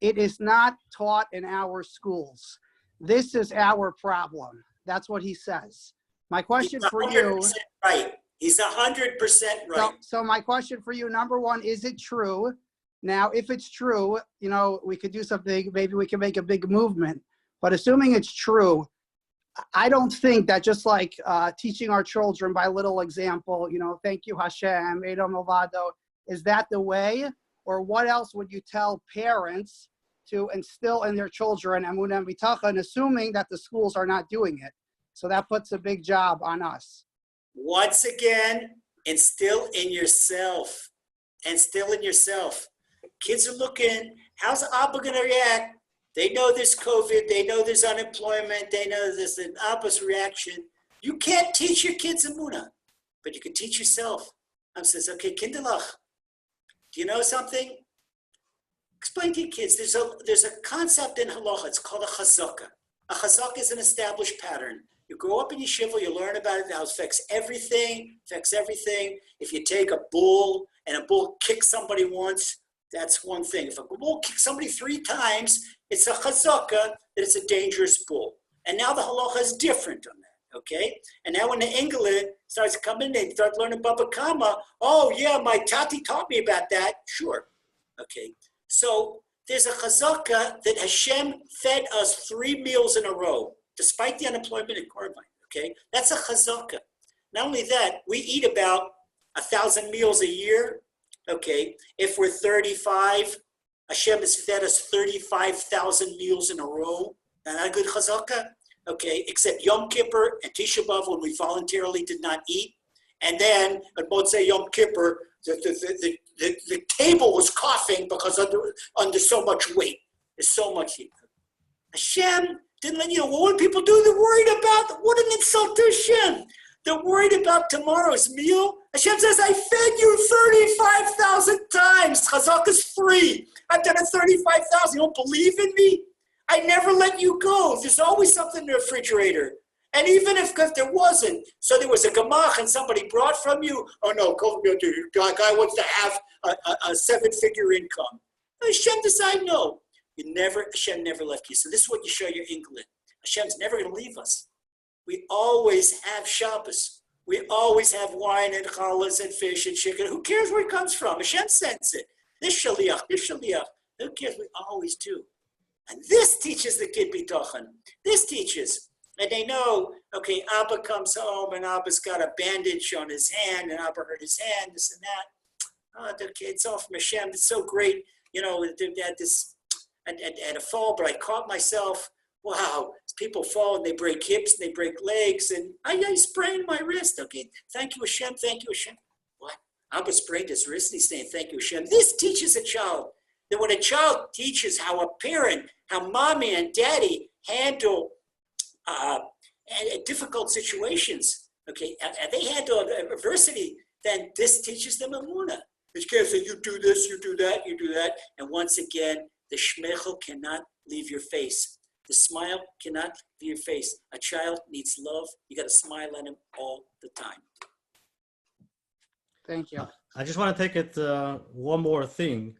It is not taught in our schools. This is our problem." That's what he says. My question for you. Right. He's 100% right. So my question for you, number one, is it true? Now, if it's true, we could do something, maybe we can make a big movement. But assuming it's true, I don't think that just like teaching our children by little example, thank you Hashem, Ein Od Milvado, is that the way? Or what else would you tell parents to instill in their children Emunah and Bitachon, assuming that the schools are not doing it? So that puts a big job on us. Once again, instill in yourself. instill in yourself. Kids are looking, how's Abba going to react? They know there's COVID, they know there's unemployment, they know there's an Abba's reaction. You can't teach your kids Emuna, but you can teach yourself. I says, okay, Kinderlach, do you know something? Explain to your kids. There's a concept in halacha. It's called a chazaka. A chazaka is an established pattern. You grow up in yeshiva, you learn about it, how it affects everything. If you take a bull and a bull kicks somebody once, that's one thing. If a bull kicks somebody 3 times, it's a chazaka that it's a dangerous bull. And now the halacha is different on that, okay? And now when the England starts coming, they start learning Baba Kama. Oh yeah, my tati taught me about that. Sure, okay. So there's a chazaka that Hashem fed us 3 meals in a row, despite the unemployment in Korban, okay? That's a chazaka. Not only that, we eat about 1,000 meals a year, okay? If we're 35, Hashem has fed us 35,000 meals in a row. Not a good chazaka, okay? Except Yom Kippur and Tisha B'Av when we voluntarily did not eat. And then at Motzei Yom Kippur, the table was coughing because under so much weight. There's so much heat. Hashem didn't let you know. What would people do? They're worried about, what an insult to Hashem. They're worried about tomorrow's meal. Hashem says, I fed you 35,000 times. Chazak is 3. I've done it 35,000. You don't believe in me? I never let you go. There's always something in the refrigerator. And even if there wasn't, so there was a gemach and somebody brought from you, oh no, guy wants to have a 7-figure income. Hashem decided no. Hashem never left you. So this is what you show your England. Hashem's never going to leave us. We always have Shabbos. We always have wine and challahs and fish and chicken. Who cares where it comes from? Hashem sends it. This shaliach. Who cares? We always do. And this teaches the kid bitachon. This teaches. And they know, okay, Abba comes home and Abba's got a bandage on his hand and Abba hurt his hand, this and that. Oh, okay, it's all from Hashem. It's so great. You know, they had this, and a fall, but I caught myself. Wow, people fall and they break hips and they break legs and I sprained my wrist. Okay, thank you, Hashem. What? Abba sprained his wrist and he's saying, thank you, Hashem. This teaches a child that when a child teaches how a parent, how mommy and daddy handle difficult situations, okay, and they handle adversity, then this teaches them Emuna. You can't say, you do this, you do that, you do that. And once again, the shmeichel cannot leave your face. The smile cannot leave your face. A child needs love. You got to smile at him all the time. Thank you. I just want to take it one more thing.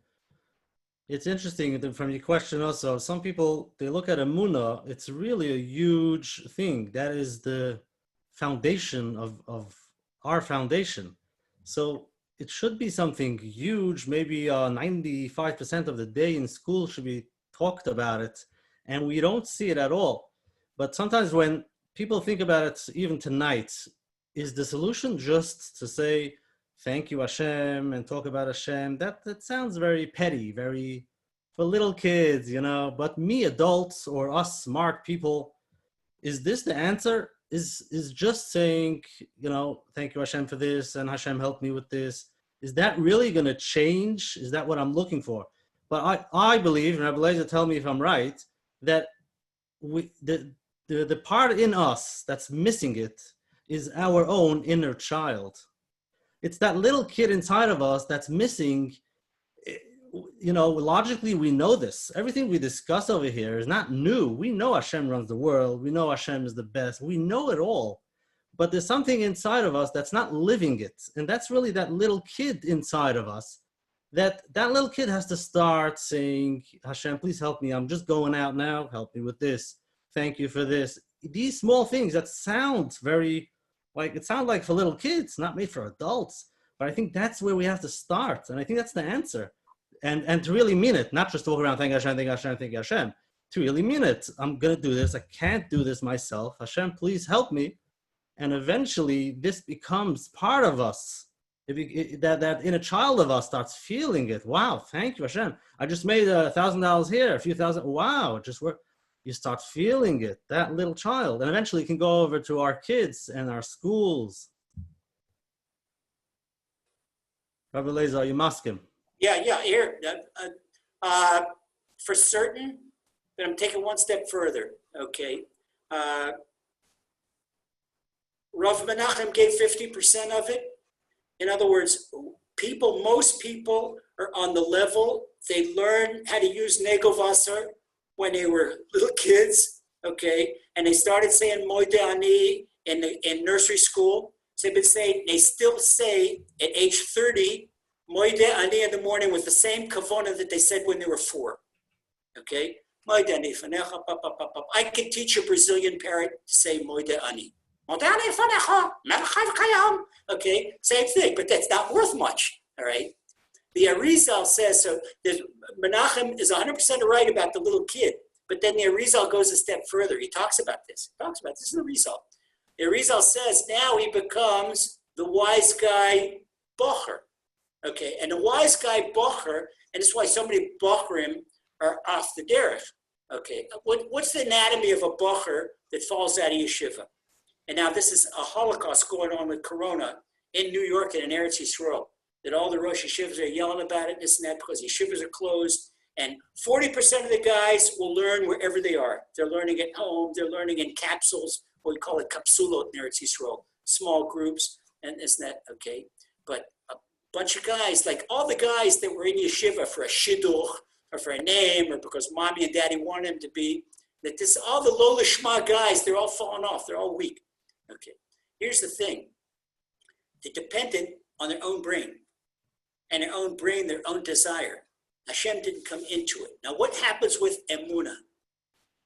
It's interesting from your question also. Some people, they look at Emuna, it's really a huge thing. That is the foundation of our foundation. So it should be something huge. Maybe 95% of the day in school should be talked about it. And we don't see it at all. But sometimes when people think about it, even tonight, is the solution just to say, thank you, Hashem, and talk about Hashem? That sounds very petty, very for little kids, you know. But me, adults, or us smart people, is this the answer? Is just saying, you know, thank you, Hashem, for this, and Hashem helped me with this. Is that really going to change? Is that what I'm looking for? But I believe, and Rabbi Lazer, tell me if I'm right, that the part in us that's missing it is our own inner child. It's that little kid inside of us that's missing. You know, logically we know this. Everything we discuss over here is not new. We know Hashem runs the world. We know Hashem is the best. We know it all. But there's something inside of us that's not living it. And that's really that little kid inside of us. That little kid has to start saying, Hashem, please help me. I'm just going out now. Help me with this. Thank you for this. These small things that sound very, like, it sounds like for little kids, not made for adults. But I think that's where we have to start. And I think that's the answer. And to really mean it, not just to walk around, thank Hashem, thank Hashem, thank Hashem. To really mean it. I'm going to do this. I can't do this myself. Hashem, please help me. And eventually this becomes part of us. That inner child of us starts feeling it. Wow, thank you, Hashem. I just made $1,000 here, a few thousand. Wow, it just worked. You start feeling it, that little child. And eventually it can go over to our kids and our schools. Rabbi Lazer, you must him. Yeah, here. For certain, but I'm taking one step further, okay? Rav Menachem gave 50% of it. In other words, most people are on the level, they learn how to use Negovasar when they were little kids, okay? And they started saying Moide Ani in nursery school. So they still say at age 30, Moide Ani in the morning with the same kavona that they said when they were 4, okay? Moide Ani fanecha, I can teach a Brazilian parrot to say Moide Ani. Okay, same thing, but that's not worth much, all right? The Arizal says, so Menachem is 100% right about the little kid, but then the Arizal goes a step further. He talks about this. This is the Arizal. The Arizal says now he becomes the wise guy Bocher, okay? And the wise guy Bocher, and that's why so many Bocherim are off the derech, okay? What's the anatomy of a Bocher that falls out of yeshiva? And now this is a Holocaust going on with Corona in New York and in Eretz Yisrael, that all the Rosh Yeshivas are yelling about it, this and that, because yeshivas are closed. And 40% of the guys will learn wherever they are. They're learning at home, they're learning in capsules, what we call it capsulot in Eretz Yisrael, small groups, and this and that, okay? But a bunch of guys, like all the guys that were in yeshiva for a shidduch, or for a name, or because mommy and daddy wanted them to be, that this, all the low lishma guys, they're all falling off, they're all weak. Okay, here's the thing. They're dependent on their own brain, and their own brain, their own desire. Hashem didn't come into it. Now, what happens with Emuna?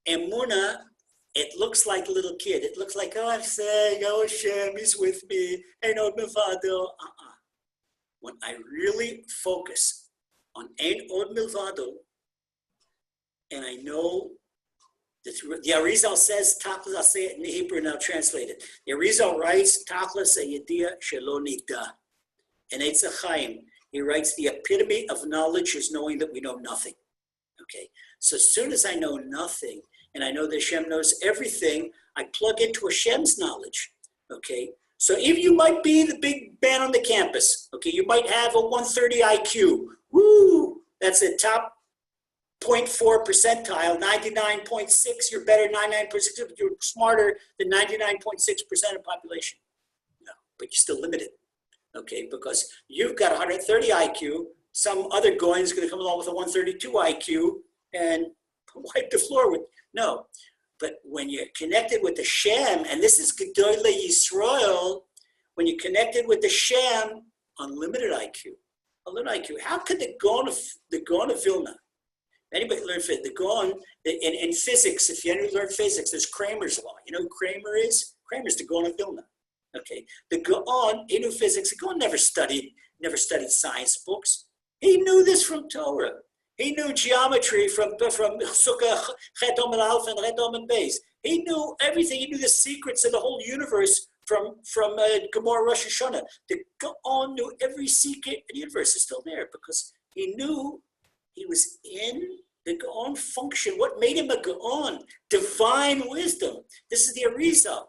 Emuna, it looks like a little kid. It looks like, oh, I'm saying, oh, Hashem, he's with me. Ein Od Milvado. When I really focus on Ein Od Milvado, and I know the Arizal says, Tachlis, I'll say it in Hebrew and I'll translate it. The Arizal writes, Tachlis Yediyah Shelo Nida. And it's a Chaim. He writes, the epitome of knowledge is knowing that we know nothing. Okay, so as soon as I know nothing, and I know that Hashem knows everything, I plug into Hashem's knowledge. Okay, so even you might be the big man on the campus. Okay, you might have a 130 IQ. Woo, that's the top 0.4 percentile, 99.6, you're better, 99.6, you're smarter than 99.6% of the population. No, but you're still limited, okay? Because you've got 130 IQ, some other goin is gonna come along with a 132 IQ and wipe the floor with, no. But when you're connected with the Shem, and this is Gedolei Yisrael, when you're connected with the Shem, unlimited IQ, how could the Gaon of Vilna, anybody learn physics? The Gaon, in physics, if you learn physics, there's Kramer's law. You know who Kramer is? Kramer's the Gaon of Vilna. Okay. The Gaon, he knew physics. The Gaon never studied science books. He knew this from Torah. He knew geometry from Sukkah, Chet Omen Aleph and Chet Omen Beis. He knew everything. He knew the secrets of the whole universe from Gemara Rosh Hashanah. The Gaon knew every secret in the universe is still there because he knew he was in the Gaon function. What made him a Gaon? Divine wisdom. This is the Arizal.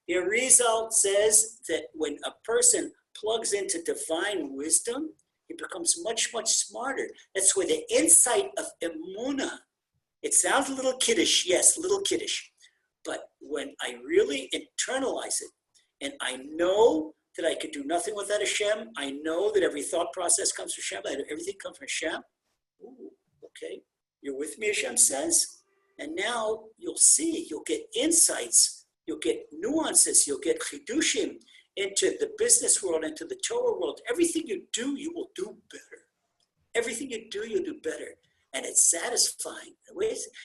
The Arizal says that when a person plugs into divine wisdom, he becomes much, much smarter. That's where the insight of Emuna, it sounds a little kiddish, yes, a little kiddish. But when I really internalize it, and I know that I could do nothing without Hashem. I know that every thought process comes from Hashem. Everything comes from Hashem. Ooh, okay, you're with me, Hashem says. And now you'll see, you'll get insights, you'll get nuances, you'll get chidushim into the business world, into the Torah world. Everything you do, you will do better. Everything you do, you'll do better. And it's satisfying.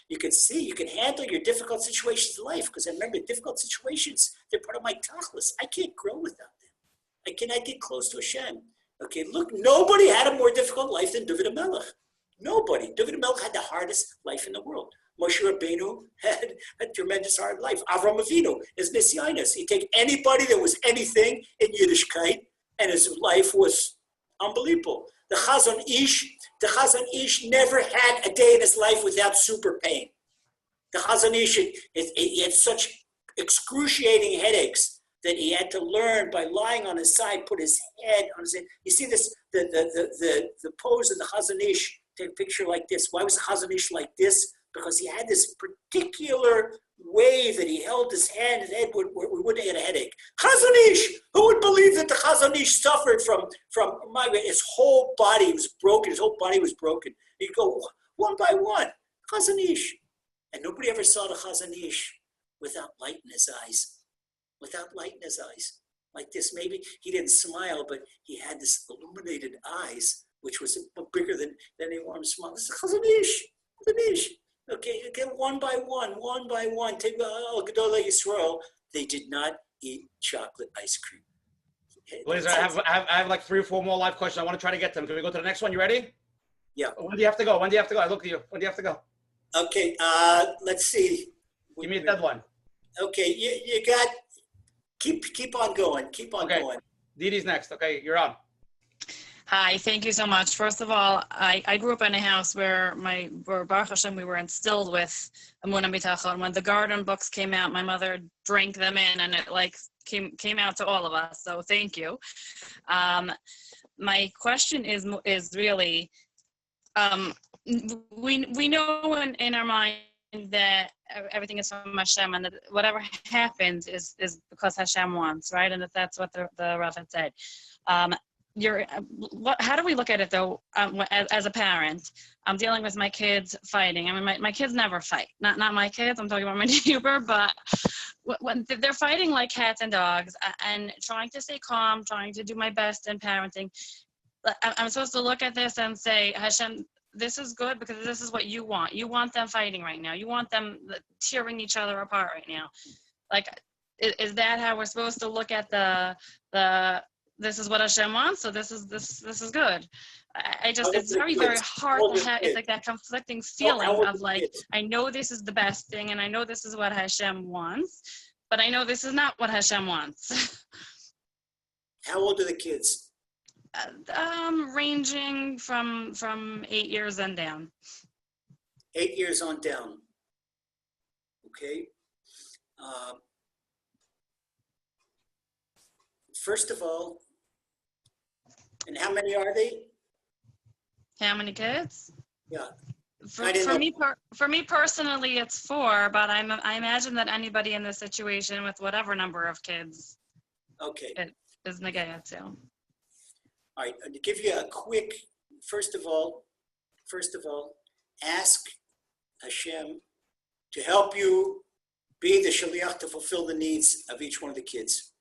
You can see, you can handle your difficult situations in life. Because I remember difficult situations, they're part of my tachlis. I can't grow without them. I cannot get close to Hashem. Okay, look, nobody had a more difficult life than David HaMelech. Nobody. David HaMelech had the hardest life in the world. Moshe Rabbeinu had a tremendous hard life. Avram Avinu is Messiahness. You take anybody that was anything in Yiddishkeit, and his life was unbelievable. The Chazon Ish never had a day in his life without super pain. The Chazon Ish, he had such excruciating headaches that he had to learn by lying on his side, put his head on his head. You see this, the pose of the Chazon Ish, take a picture like this. Why was the Chazon Ish like this? Because he had this particular way that he held his hand, his head we wouldn't get a headache. Chazon Ish! Who would believe that the Chazon Ish suffered from his whole body was broken, He'd go one by one, Chazon Ish. And nobody ever saw the Chazon Ish without light in his eyes. Like this. Maybe he didn't smile, but he had this illuminated eyes, which was bigger than any warm smile. This is Chazon Ish. Okay, again, one by one. Take Gedolei Yisrael. They did not eat chocolate ice cream. Lazer, I have like 3 or 4 more live questions. I want to try to get them. Can we go to the next one? You ready? Yeah. When do you have to go? I look at you. When do you have to go? Okay, let's see. Give me a deadline. Okay, you got, keep on going. Going. Didi's next. Okay, you're on. Hi, thank you so much. First of all, I grew up in a house where Baruch Hashem, we were instilled with Emuna Bitachon. When the garden books came out, my mother drank them in, and it like came out to all of us. So thank you. My question is really, we know in our mind that everything is from Hashem, and that whatever happens is because Hashem wants, right? And that's what the Rav had said. How do we look at it though? As a parent, I'm dealing with my kids fighting. I mean, my kids never fight. Not my kids. I'm talking about my neighbor. But when they're fighting like cats and dogs, and trying to stay calm, trying to do my best in parenting, I'm supposed to look at this and say, Hashem, this is good because this is what you want. You want them fighting right now. You want them tearing each other apart right now. Like, is that how we're supposed to look at the this is what Hashem wants, so this is good. It's very, very hard to have. It's like that conflicting feeling of like, I know this is the best thing, and I know this is what Hashem wants, but I know this is not what Hashem wants. How old are the kids? Ranging from 8 years and down. 8 years on down. Okay. First of all, and how many are they? How many kids? Yeah. For me personally, it's 4, but I imagine that anybody in this situation with whatever number of kids, okay, is negaya too. All right, to give you a quick, first of all, ask Hashem to help you be the shaliach to fulfill the needs of each one of the kids.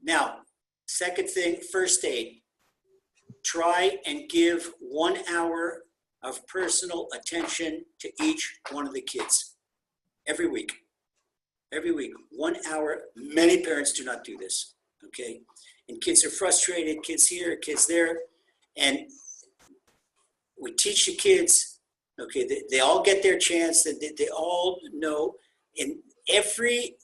Now, second thing, first aid. Try and give 1 hour of personal attention to each one of the kids. Every week. 1 hour. Many parents do not do this, okay? And kids are frustrated, kids here, kids there. And we teach the kids, okay, they all get their chance, they all know. In every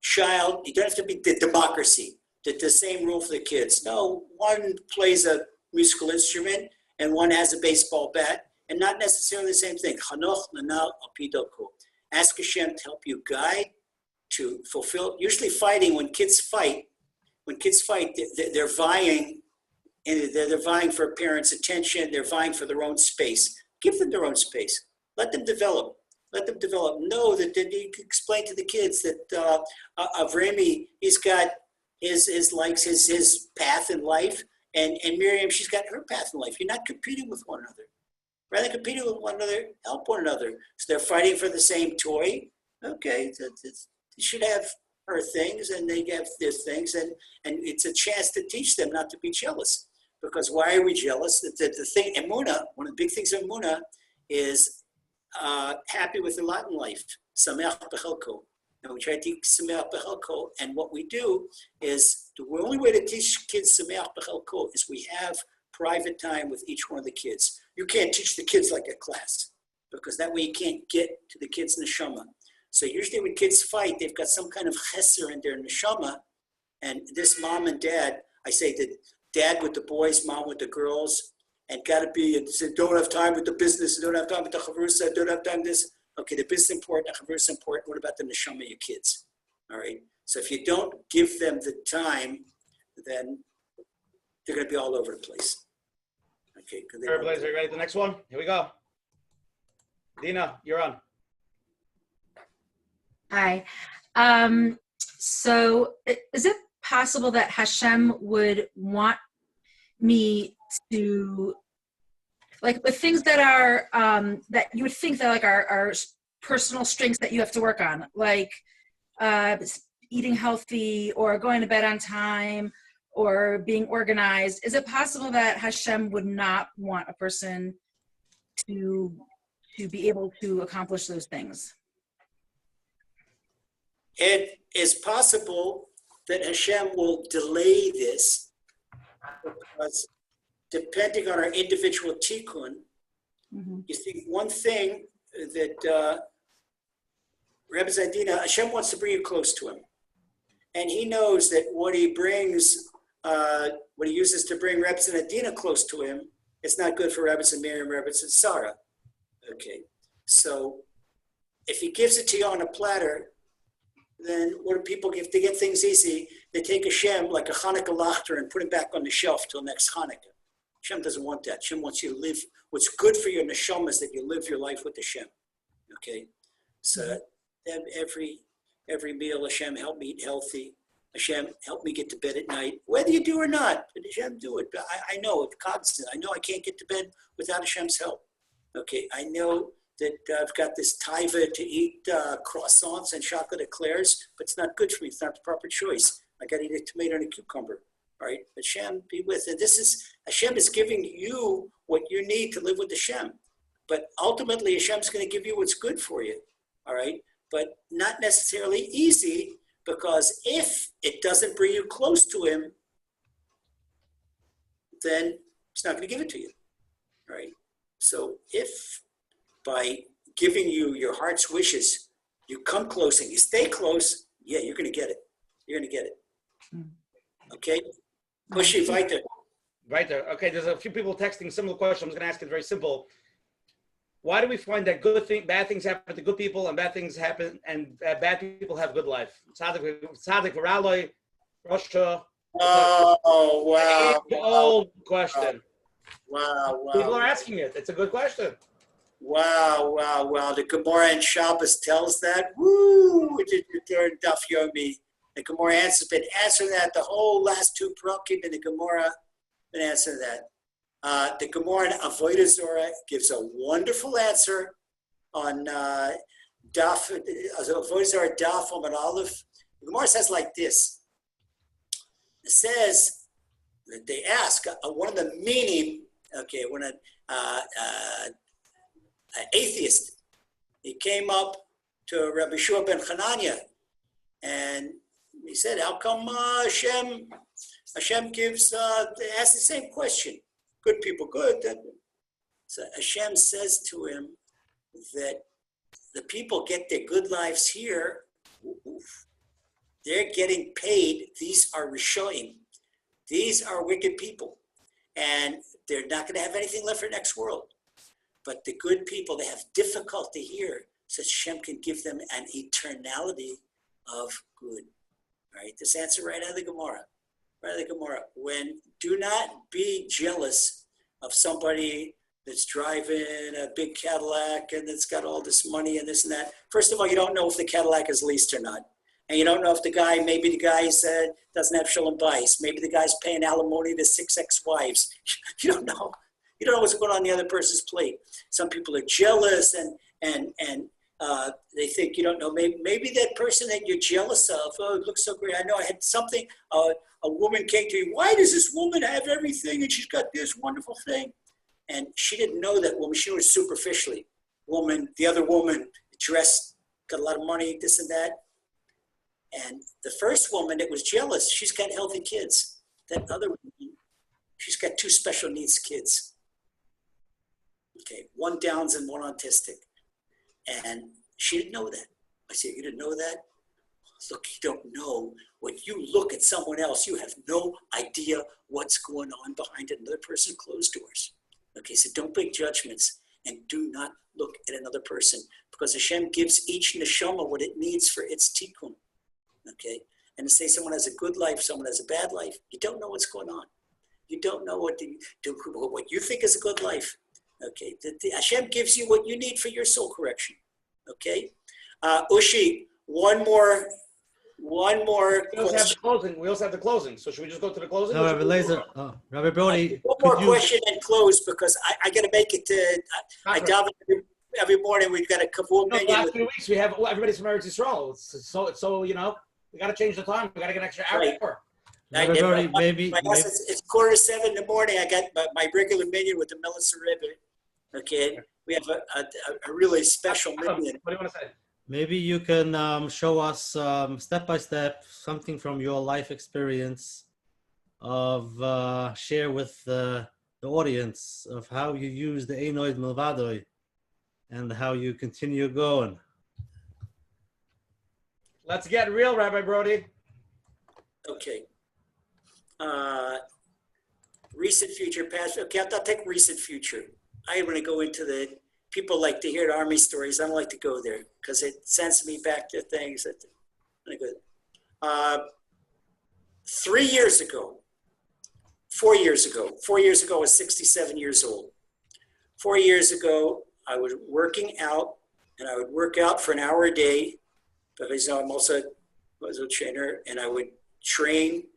child, you don't have to be the democracy, the same rule for the kids. No, one plays a musical instrument and one has a baseball bat, and not necessarily the same thing. Chanoch lanal al pi darko. Ask Hashem to help you guide, to fulfill. Usually fighting, when kids fight, they're vying, and they're vying for parents' attention. They're vying for their own space. Give them their own space. Let them develop. Know that you can explain to the kids that Avrami, he's got his likes, his path in life, and Miriam, she's got her path in life. You're not competing with one another. Rather than competing with one another, help one another. So they're fighting for the same toy. Okay, they should have her things, and they have their things, and it's a chance to teach them not to be jealous. Because why are we jealous? The thing, Emuna, one of the big things of Emuna is happy with a lot in life. Sameach b'chelko. And we try to teach Sameach b'chelko. And what we do is, the only way to teach kids Sameach b'chelko is we have private time with each one of the kids. You can't teach the kids like a class, because that way you can't get to the kids' neshama. So usually when kids fight, they've got some kind of chesser in their neshama. And this mom and dad, I say that dad with the boys, mom with the girls, and got to be, and say, don't have time with the business, don't have time with the chavrusa, don't have time with this. Okay, the business is important, the chavrusa is important. What about the neshama of your kids? All right. So if you don't give them the time, then they're going to be all over the place. Okay. Rabbi Lazer, you ready for the next one? Here we go. Dina, you're on. Hi. So is it possible that Hashem would want me to, like, with things that are, that you would think that like are personal strengths that you have to work on, like eating healthy or going to bed on time or being organized, is it possible that Hashem would not want a person to be able to accomplish those things? It is possible that Hashem will delay this because depending on our individual tikkun, you see, one thing that Rabbi Zadina, Hashem wants to bring you close to him. And he knows that what he brings, what he uses to bring Rabbi Zadina close to him, it's not good for Rabbi Miriam, Rabbi Sarah. Okay, so if he gives it to you on a platter, then what do people give? To get things easy, they take Hashem like a Hanukkah lachter and put him back on the shelf till next Hanukkah. Hashem doesn't want that. Hashem wants you to live. What's good for your neshama is that you live your life with Hashem. Okay, so every meal, Hashem, help me eat healthy. Hashem, help me get to bed at night, whether you do or not. But Hashem, do it. But I know it's constant. I know I can't get to bed without Hashem's help. Okay, I know that I've got this taiva to eat croissants and chocolate eclairs, but it's not good for me. It's not the proper choice. I got to eat a tomato and a cucumber. All right, Hashem, be with. And this is, Hashem is giving you what you need to live with Hashem. But ultimately, Hashem's going to give you what's good for you. All right, but not necessarily easy, because if it doesn't bring you close to him, then he's not going to give it to you. All right, so if by giving you your heart's wishes, you come close and you stay close, yeah, you're going to get it. You're going to get it. Okay? Pushy, weiter. Right there. Okay, there's a few people texting similar questions. I'm going to ask it very simple. Why do we find that bad things happen to good people and bad things happen and bad people have good life? Tzadik v'raloi, Russia. Oh, wow. Old question. Wow. People are asking it. It's a good question. Wow. The Gemara in Shabbos tells that. Woo! Did you turn Daf Yomi? The Gemara has been answering that. The whole last two prakim in the Gemara been answering that. The Gemara in Avodah Zorah gives a wonderful answer on Daf Avodah Zorah Daf Amud Aleph. The Gemara says like this. It says that they ask one of the meaning. Okay, when an atheist, he came up to Rabbi Shua ben Chananya, and he said, "How come Hashem gives?" Asks the same question. Good people, good. So Hashem says to him that the people get their good lives here. They're getting paid. These are Rishonim. These are wicked people. And they're not going to have anything left for the next world. But the good people, they have difficulty here. So Hashem can give them an eternality of good. All right, this answer right out of the Gemara. Right out of the Gemara. Do not be jealous of somebody that's driving a big Cadillac and that's got all this money and this and that. First of all, you don't know if the Cadillac is leased or not. And you don't know if maybe the guy doesn't have shalom bayis. Maybe the guy's paying alimony to 6 ex-wives. You don't know. You don't know what's going on the other person's plate. Some people are jealous and they think, you don't know, maybe that person that you're jealous of, oh, it looks so great. I know I had something, a woman came to me, why does this woman have everything and she's got this wonderful thing? And she didn't know that woman. She was superficially. The other woman dressed, got a lot of money, this and that. And the first woman that was jealous, she's got healthy kids. That other woman, she's got 2 special needs kids. Okay, 1 Downs and 1 autistic. And she didn't know that. I said, you didn't know that? Look, you don't know. When you look at someone else, you have no idea what's going on behind another person's closed doors. Okay, so don't make judgments and do not look at another person, because Hashem gives each neshama what it needs for its tikkun. Okay, and to say someone has a good life, someone has a bad life, you don't know what's going on. You don't know what you think is a good life. Okay, Hashem gives you what you need for your soul correction. Okay, Ushi, one more. We also have the closing. So should we just go to the closing? No, Rabbi Lazer, Rabbi Brody. One more question and close, because I got to make it to. I daven every morning. We've got a couple of minutes. Last few weeks we have everybody's from Eretz Yisrael. So we got to change the time. We got to get an extra hour. Right. Maybe. It's 6:45 in the morning. I got my regular minion with the Melissa ribbon. Okay, we have a really special minion. What do you want to say? Maybe you can show us step by step something from your life experience of share with the audience of how you use the Ein Od Milvado and how you continue going. Let's get real, Rabbi Brody. Okay. Recent, future, past. Okay, I'll take recent, future. I'm going to go into the. People like to hear the Army stories. I don't like to go there because it sends me back to things that. 4 years ago, I was 67 years old. 4 years ago, I was working out, and I would work out for an hour a day because I'm also was a trainer, and I would train,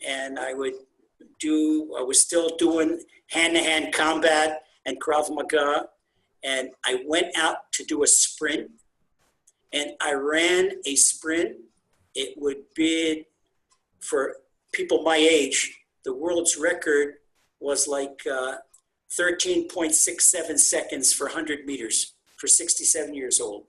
and I was still doing hand-to-hand combat and Krav Maga. And I went out to do a sprint, and I ran a sprint. It would be, for people my age, the world's record was like 13.67 seconds for 100 meters for 67 years old.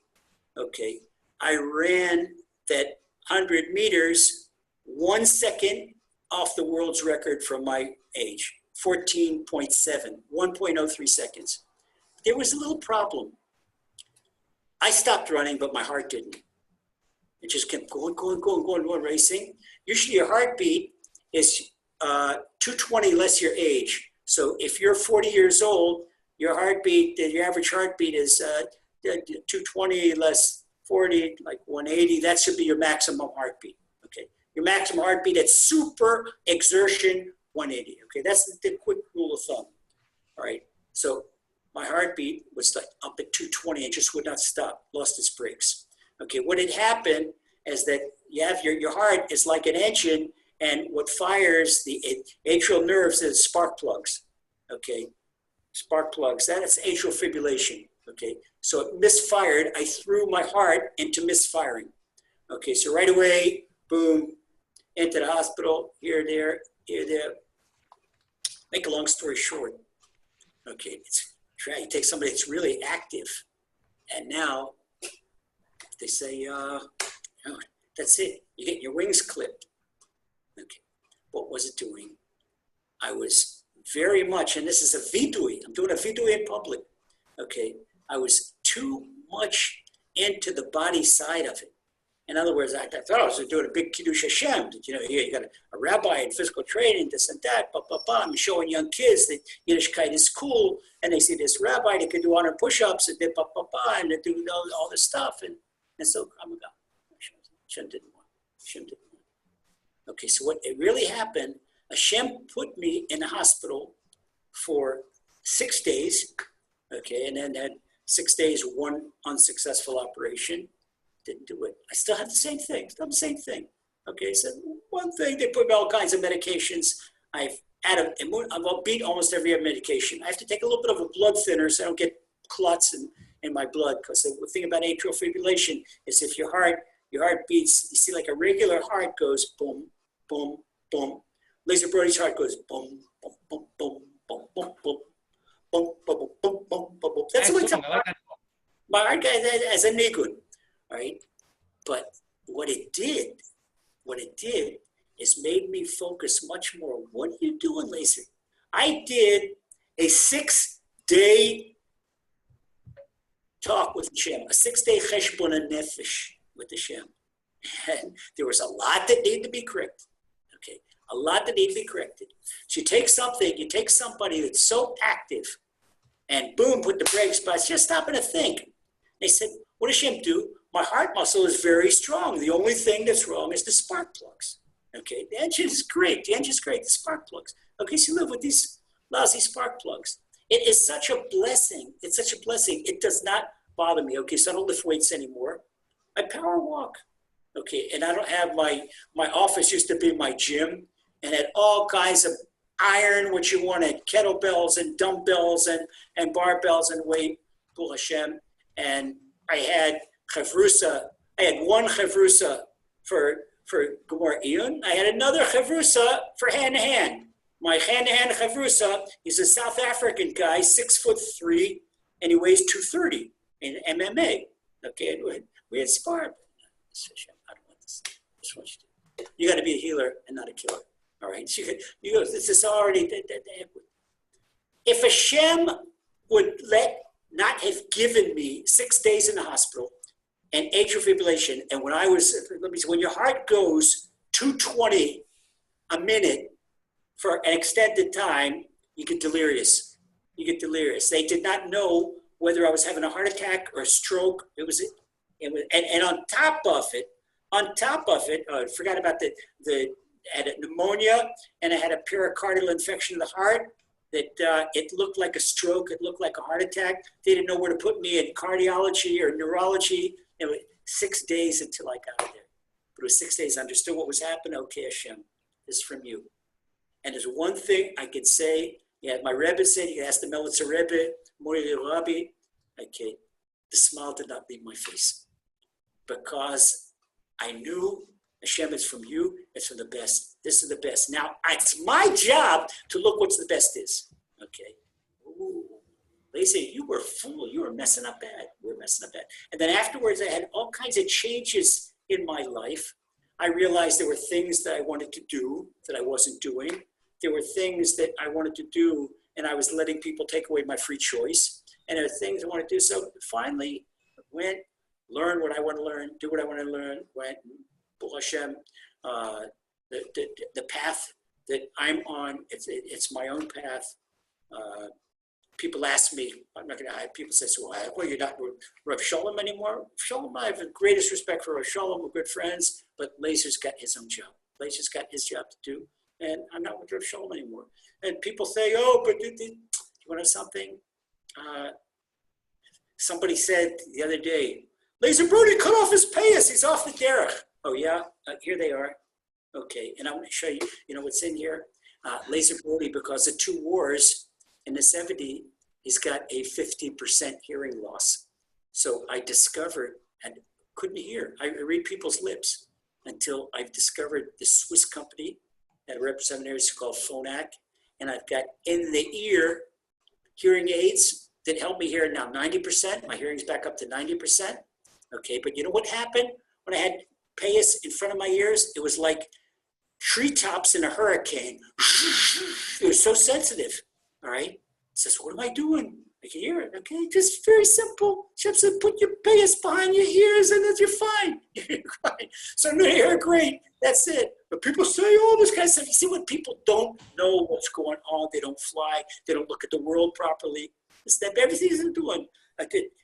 Okay, I ran that 100 meters 1 second off the world's record from my age, 14.7, 1.03 seconds. There was a little problem. I stopped running, but my heart didn't. It just kept going, racing. Usually your heartbeat is 220 less your age. So if you're 40 years old, your heartbeat, your average heartbeat is 220 less 40, like 180. That should be your maximum heartbeat. Okay, your maximum heartbeat at super exertion, 180. Okay, that's the quick rule of thumb. All right, so my heartbeat was like up at 220 and just would not stop, lost its brakes. Okay, what had happened is that you have your heart is like an engine, and what fires the atrial nerves is spark plugs. Okay, spark plugs, that's atrial fibrillation. Okay, so it misfired. I threw my heart into misfiring. Okay, so right away, boom, into the hospital, here, there. Make a long story short. Okay, you take somebody that's really active, and now they say, that's it. You get your wings clipped. Okay, what was it doing? I was very much, and this is a vidui. I'm doing a vidui in public. Okay, I was too much into the body side of it. In other words, I thought I was doing a big Kiddush Hashem. Here you got a rabbi in physical training, this and that, I'm showing young kids that Yiddishkeit is cool, and they see this rabbi, they can do 100 push-ups, and they do all this stuff, and so I'm a God. Hashem didn't want. Okay, so what it really happened, Hashem put me in the hospital for 6 days, okay, and then had 6 days, one unsuccessful operation. Didn't do it. I still have the same thing. Okay, so one thing, they put me all kinds of medications. I've beat almost every medication. I have to take a little bit of a blood thinner so I don't get clots in my blood, because the thing about atrial fibrillation is if your heart beats, you see like a regular heart goes boom, boom, boom. Lazer Brody's heart goes boom, boom, boom, boom, boom, boom, boom, boom, boom, boom, boom, boom. That's what it's about. My heart as a nigun. Right, but what it did is made me focus much more. What are you doing, Lazer? I did a 6-day talk with Hashem, a 6-day cheshbon nefesh with Hashem, and there was a lot that needed to be corrected. Okay, a lot that needed to be corrected. So you take somebody that's so active, and boom, put the brakes. But just stopping to think. They said, what does Hashem do? my heart muscle is very strong. The only thing that's wrong is the spark plugs. Okay, the engine is great. The engine's great. The spark plugs. Okay, so you live with these lousy spark plugs. It is such a blessing. It's such a blessing. It does not bother me. Okay, so I don't lift weights anymore. I power walk. Okay, and I don't have my office used to be my gym and had all kinds of iron, what you wanted, kettlebells and dumbbells and barbells and weight, B'ul Hashem. And I had chavrusa. I had one chavrusa for Gemara Iyun. I had another chavrusa for hand-to-hand. My hand-to-hand chavrusa, he's a South African guy, 6'3", and he weighs 230 in MMA. Okay, and we had sparred. I don't want this. This one you got to be a healer and not a killer. All right, so you go, this is already. If Hashem would not have given me 6 days in the hospital and atrial fibrillation, and when your heart goes 220 a minute for an extended time, you get delirious. You get delirious. They did not know whether I was having a heart attack or a stroke. It was and on top of it, I forgot about I had a pneumonia and I had a pericardial infection of the heart that it looked like a stroke. It looked like a heart attack. They didn't know where to put me in cardiology or neurology. It was 6 days until I got there. But it was 6 days. I understood what was happening. Okay, Hashem, this is from you. And there's one thing I could say. Yeah, my Rebbe said, you can ask the Melitzer Rebbe, Mori Rabbi. Okay, the smile did not leave my face. Because I knew Hashem is from you, it's from the best. This is the best. Now, it's my job to look what's the best is. Okay. Ooh. They say, you were fool. You were messing up bad. We were messing up bad. And then afterwards, I had all kinds of changes in my life. I realized there were things that I wanted to do that I wasn't doing. There were things that I wanted to do, and I was letting people take away my free choice. And there are things I want to do. So finally, I went, learn what I want to learn, do what I want to learn, went, B'ul Hashem, the path that I'm on, it's my own path. People ask me, I'm not going to hide, people say, so well, you're not Rav Shalom anymore. Shalom, I have the greatest respect for Rav Shalom, we're good friends, but Lazer's got his own job. Lazer's got his job to do, and I'm not with Rav Shalom anymore. And people say, oh, but you want to know something? Somebody said the other day, Lazer Brody cut off his payas, he's off the derech. Oh yeah, here they are. Okay, and I want to show you, what's in here? Lazer Brody, because of 2 wars in the 70s, he's got a 50% hearing loss. So I discovered, and couldn't hear. I read people's lips until I've discovered this Swiss company that represents areas called Phonak, and I've got in the ear hearing aids that help me hear now 90%. My hearing's back up to 90%. Okay, but you know what happened when I had payas in front of my ears? It was like treetops in a hurricane. It was so sensitive. All right. It says, what am I doing? I can hear it. Okay, just very simple. Chef said, put your payas behind your ears and then you're fine. You're fine. So no, you're great. That's it. But people say all this kind of stuff. You see what people don't know what's going on. They don't fly. They don't look at the world properly. It's that everything's they're doing.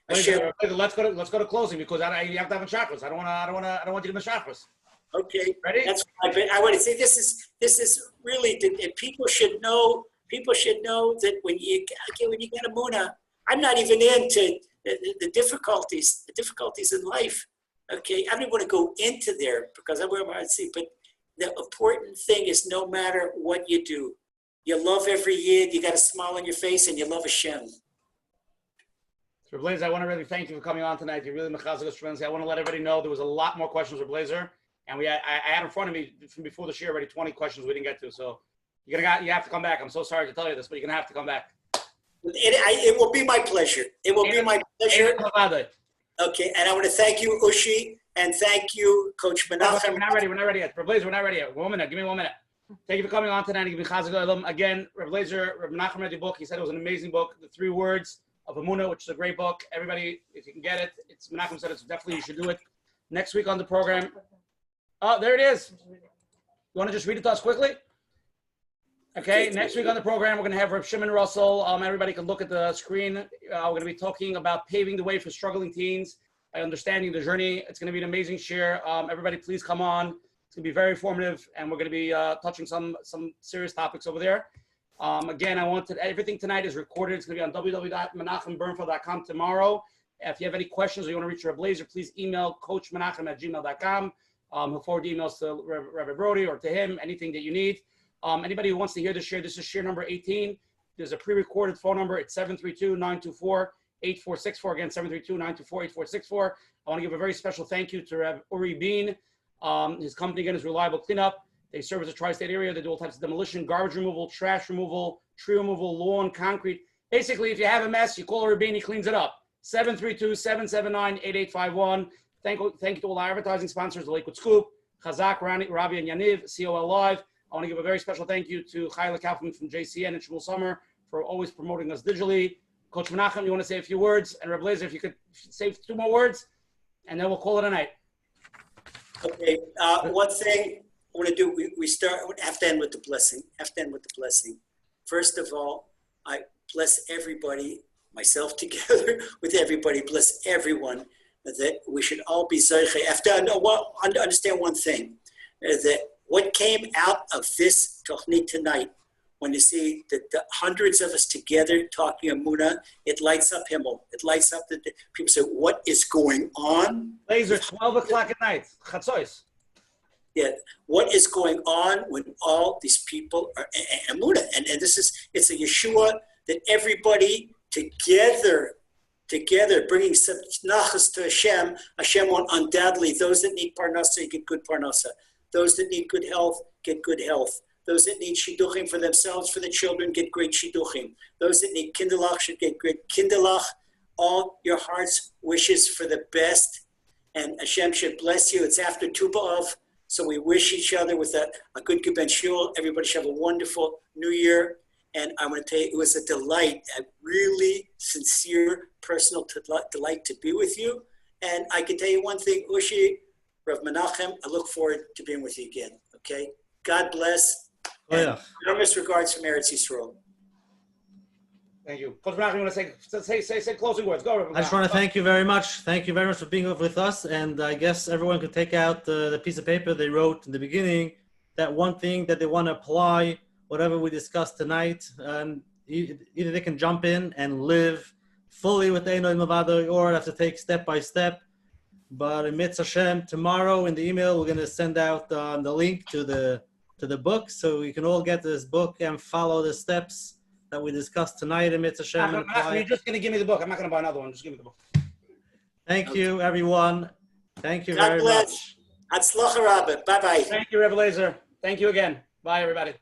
Let's go to closing because you have to have a chakras. I don't want you to miss chakras. Okay, ready? That's fine. I want to say this is really people should know. People should know that when you get Emuna, I'm not even into the difficulties in life. Okay, I don't want to go into there because I'm where I see. But the important thing is, no matter what you do, you love every year. You got a smile on your face, and you love Hashem. Rabbi Lazer, I want to really thank you for coming on tonight. You really mechazek us tremendously. I want to let everybody know there was a lot more questions, Rabbi Lazer, and I had in front of me from before the year already 20 questions we didn't get to. So you have to come back. I'm so sorry to tell you this, but you're gonna have to come back. It will be my pleasure. It will be my pleasure. Okay, and I want to thank you, Ushi, and thank you, Coach Menachem. We're not ready yet. Rabbi Lazer, we're not ready yet. 1 minute. Give me 1 minute. Thank you for coming on tonight and giving chazak again. Rabbi Lazer, Rabbi Menachem read your book. He said it was an amazing book. The 3 words of Emuna, which is a great book. Everybody, if you can get it, Menachem said it's definitely you should do it. Next week on the program. Oh, there it is. You want to just read it to us quickly? Okay, next week on the program, we're going to have Reb Shimon Russell. Everybody can look at the screen. We're going to be talking about paving the way for struggling teens. understanding the journey. It's going to be an amazing share. Everybody, please come on. It's going to be very informative, and we're going to be touching some serious topics over there. Again, everything tonight is recorded. It's going to be on www.menachembernfeld.com tomorrow. If you have any questions or you want to reach Rabbi Lazer, please email Coach Menachem at gmail.com. He'll forward emails to Rabbi Brody or to him, anything that you need. Anybody who wants to hear this share, this is share number 18. There's a pre-recorded phone number. It's 732-924-8464. Again, 732-924-8464. I want to give a very special thank you to Rabbi Uri Bean. His company, again, is Reliable Cleanup. They service the tri-state area. They do all types of demolition, garbage removal, trash removal, tree removal, lawn, concrete. Basically, if you have a mess, you call Uri Bean, he cleans it up. 732-779-8851. Thank you to all our advertising sponsors, the Lakewood Scoop, Chazak, Ravi, and Yaniv, COL Live. I want to give a very special thank you to Chaim Kaufman from JCN and Shmuel Summer for always promoting us digitally. Coach Menachem, you want to say a few words? And Rabbi Lazer, if you could say 2 more words, and then we'll call it a night. Okay. One thing I want to do, we have to end with the blessing. First of all, I bless everybody, myself together with everybody, bless everyone, that we should all be zeiche. Have to understand one thing, that what came out of this Tochni tonight, when you see the hundreds of us together talking Emuna, it lights up Himmel. It lights up the people say, what is going on? Laser, 12 o'clock at night, Chatzois. Yeah, what is going on when all these people are Emuna? And it's a Yeshua that everybody together, bringing some nachas to Hashem. Hashem won't undoubtedly, those that need parnasa, get good parnasa. Those that need good health, get good health. Those that need shidduchim for themselves, for the children, get great shidduchim. Those that need kinderlach should get great kinderlach. All your heart's wishes for the best. And Hashem should bless you. It's after Tu B'Av, so we wish each other with a good Geben Shul. Everybody should have a wonderful New Year. And I want to tell you, it was a delight, a really sincere, personal delight to be with you. And I can tell you one thing, Ushi, Rav Menachem, I look forward to being with you again, okay? God bless. And enormous regards from Eretz Yisrael. Thank you. Coach Menachem, you want to say closing words? Go, Rav. I just want to thank you very much. Thank you very much for being with us. And I guess everyone could take out the piece of paper they wrote in the beginning, that one thing that they want to apply, whatever we discussed tonight, and either they can jump in and live fully with Ein Od Milvado, or have to take step by step. But in Mitzvah Hashem, tomorrow in the email, we're going to send out the link to the book, so we can all get this book and follow the steps that we discussed tonight in Mitzvah Hashem. You're just going to give me the book. I'm not going to buy another one. Just give me the book. Thank you, everyone. Thank you God very bless. much. Hatzlacha Rabba. Bye-bye. Thank you, Rabbi Lazer. Thank you again. Bye, everybody.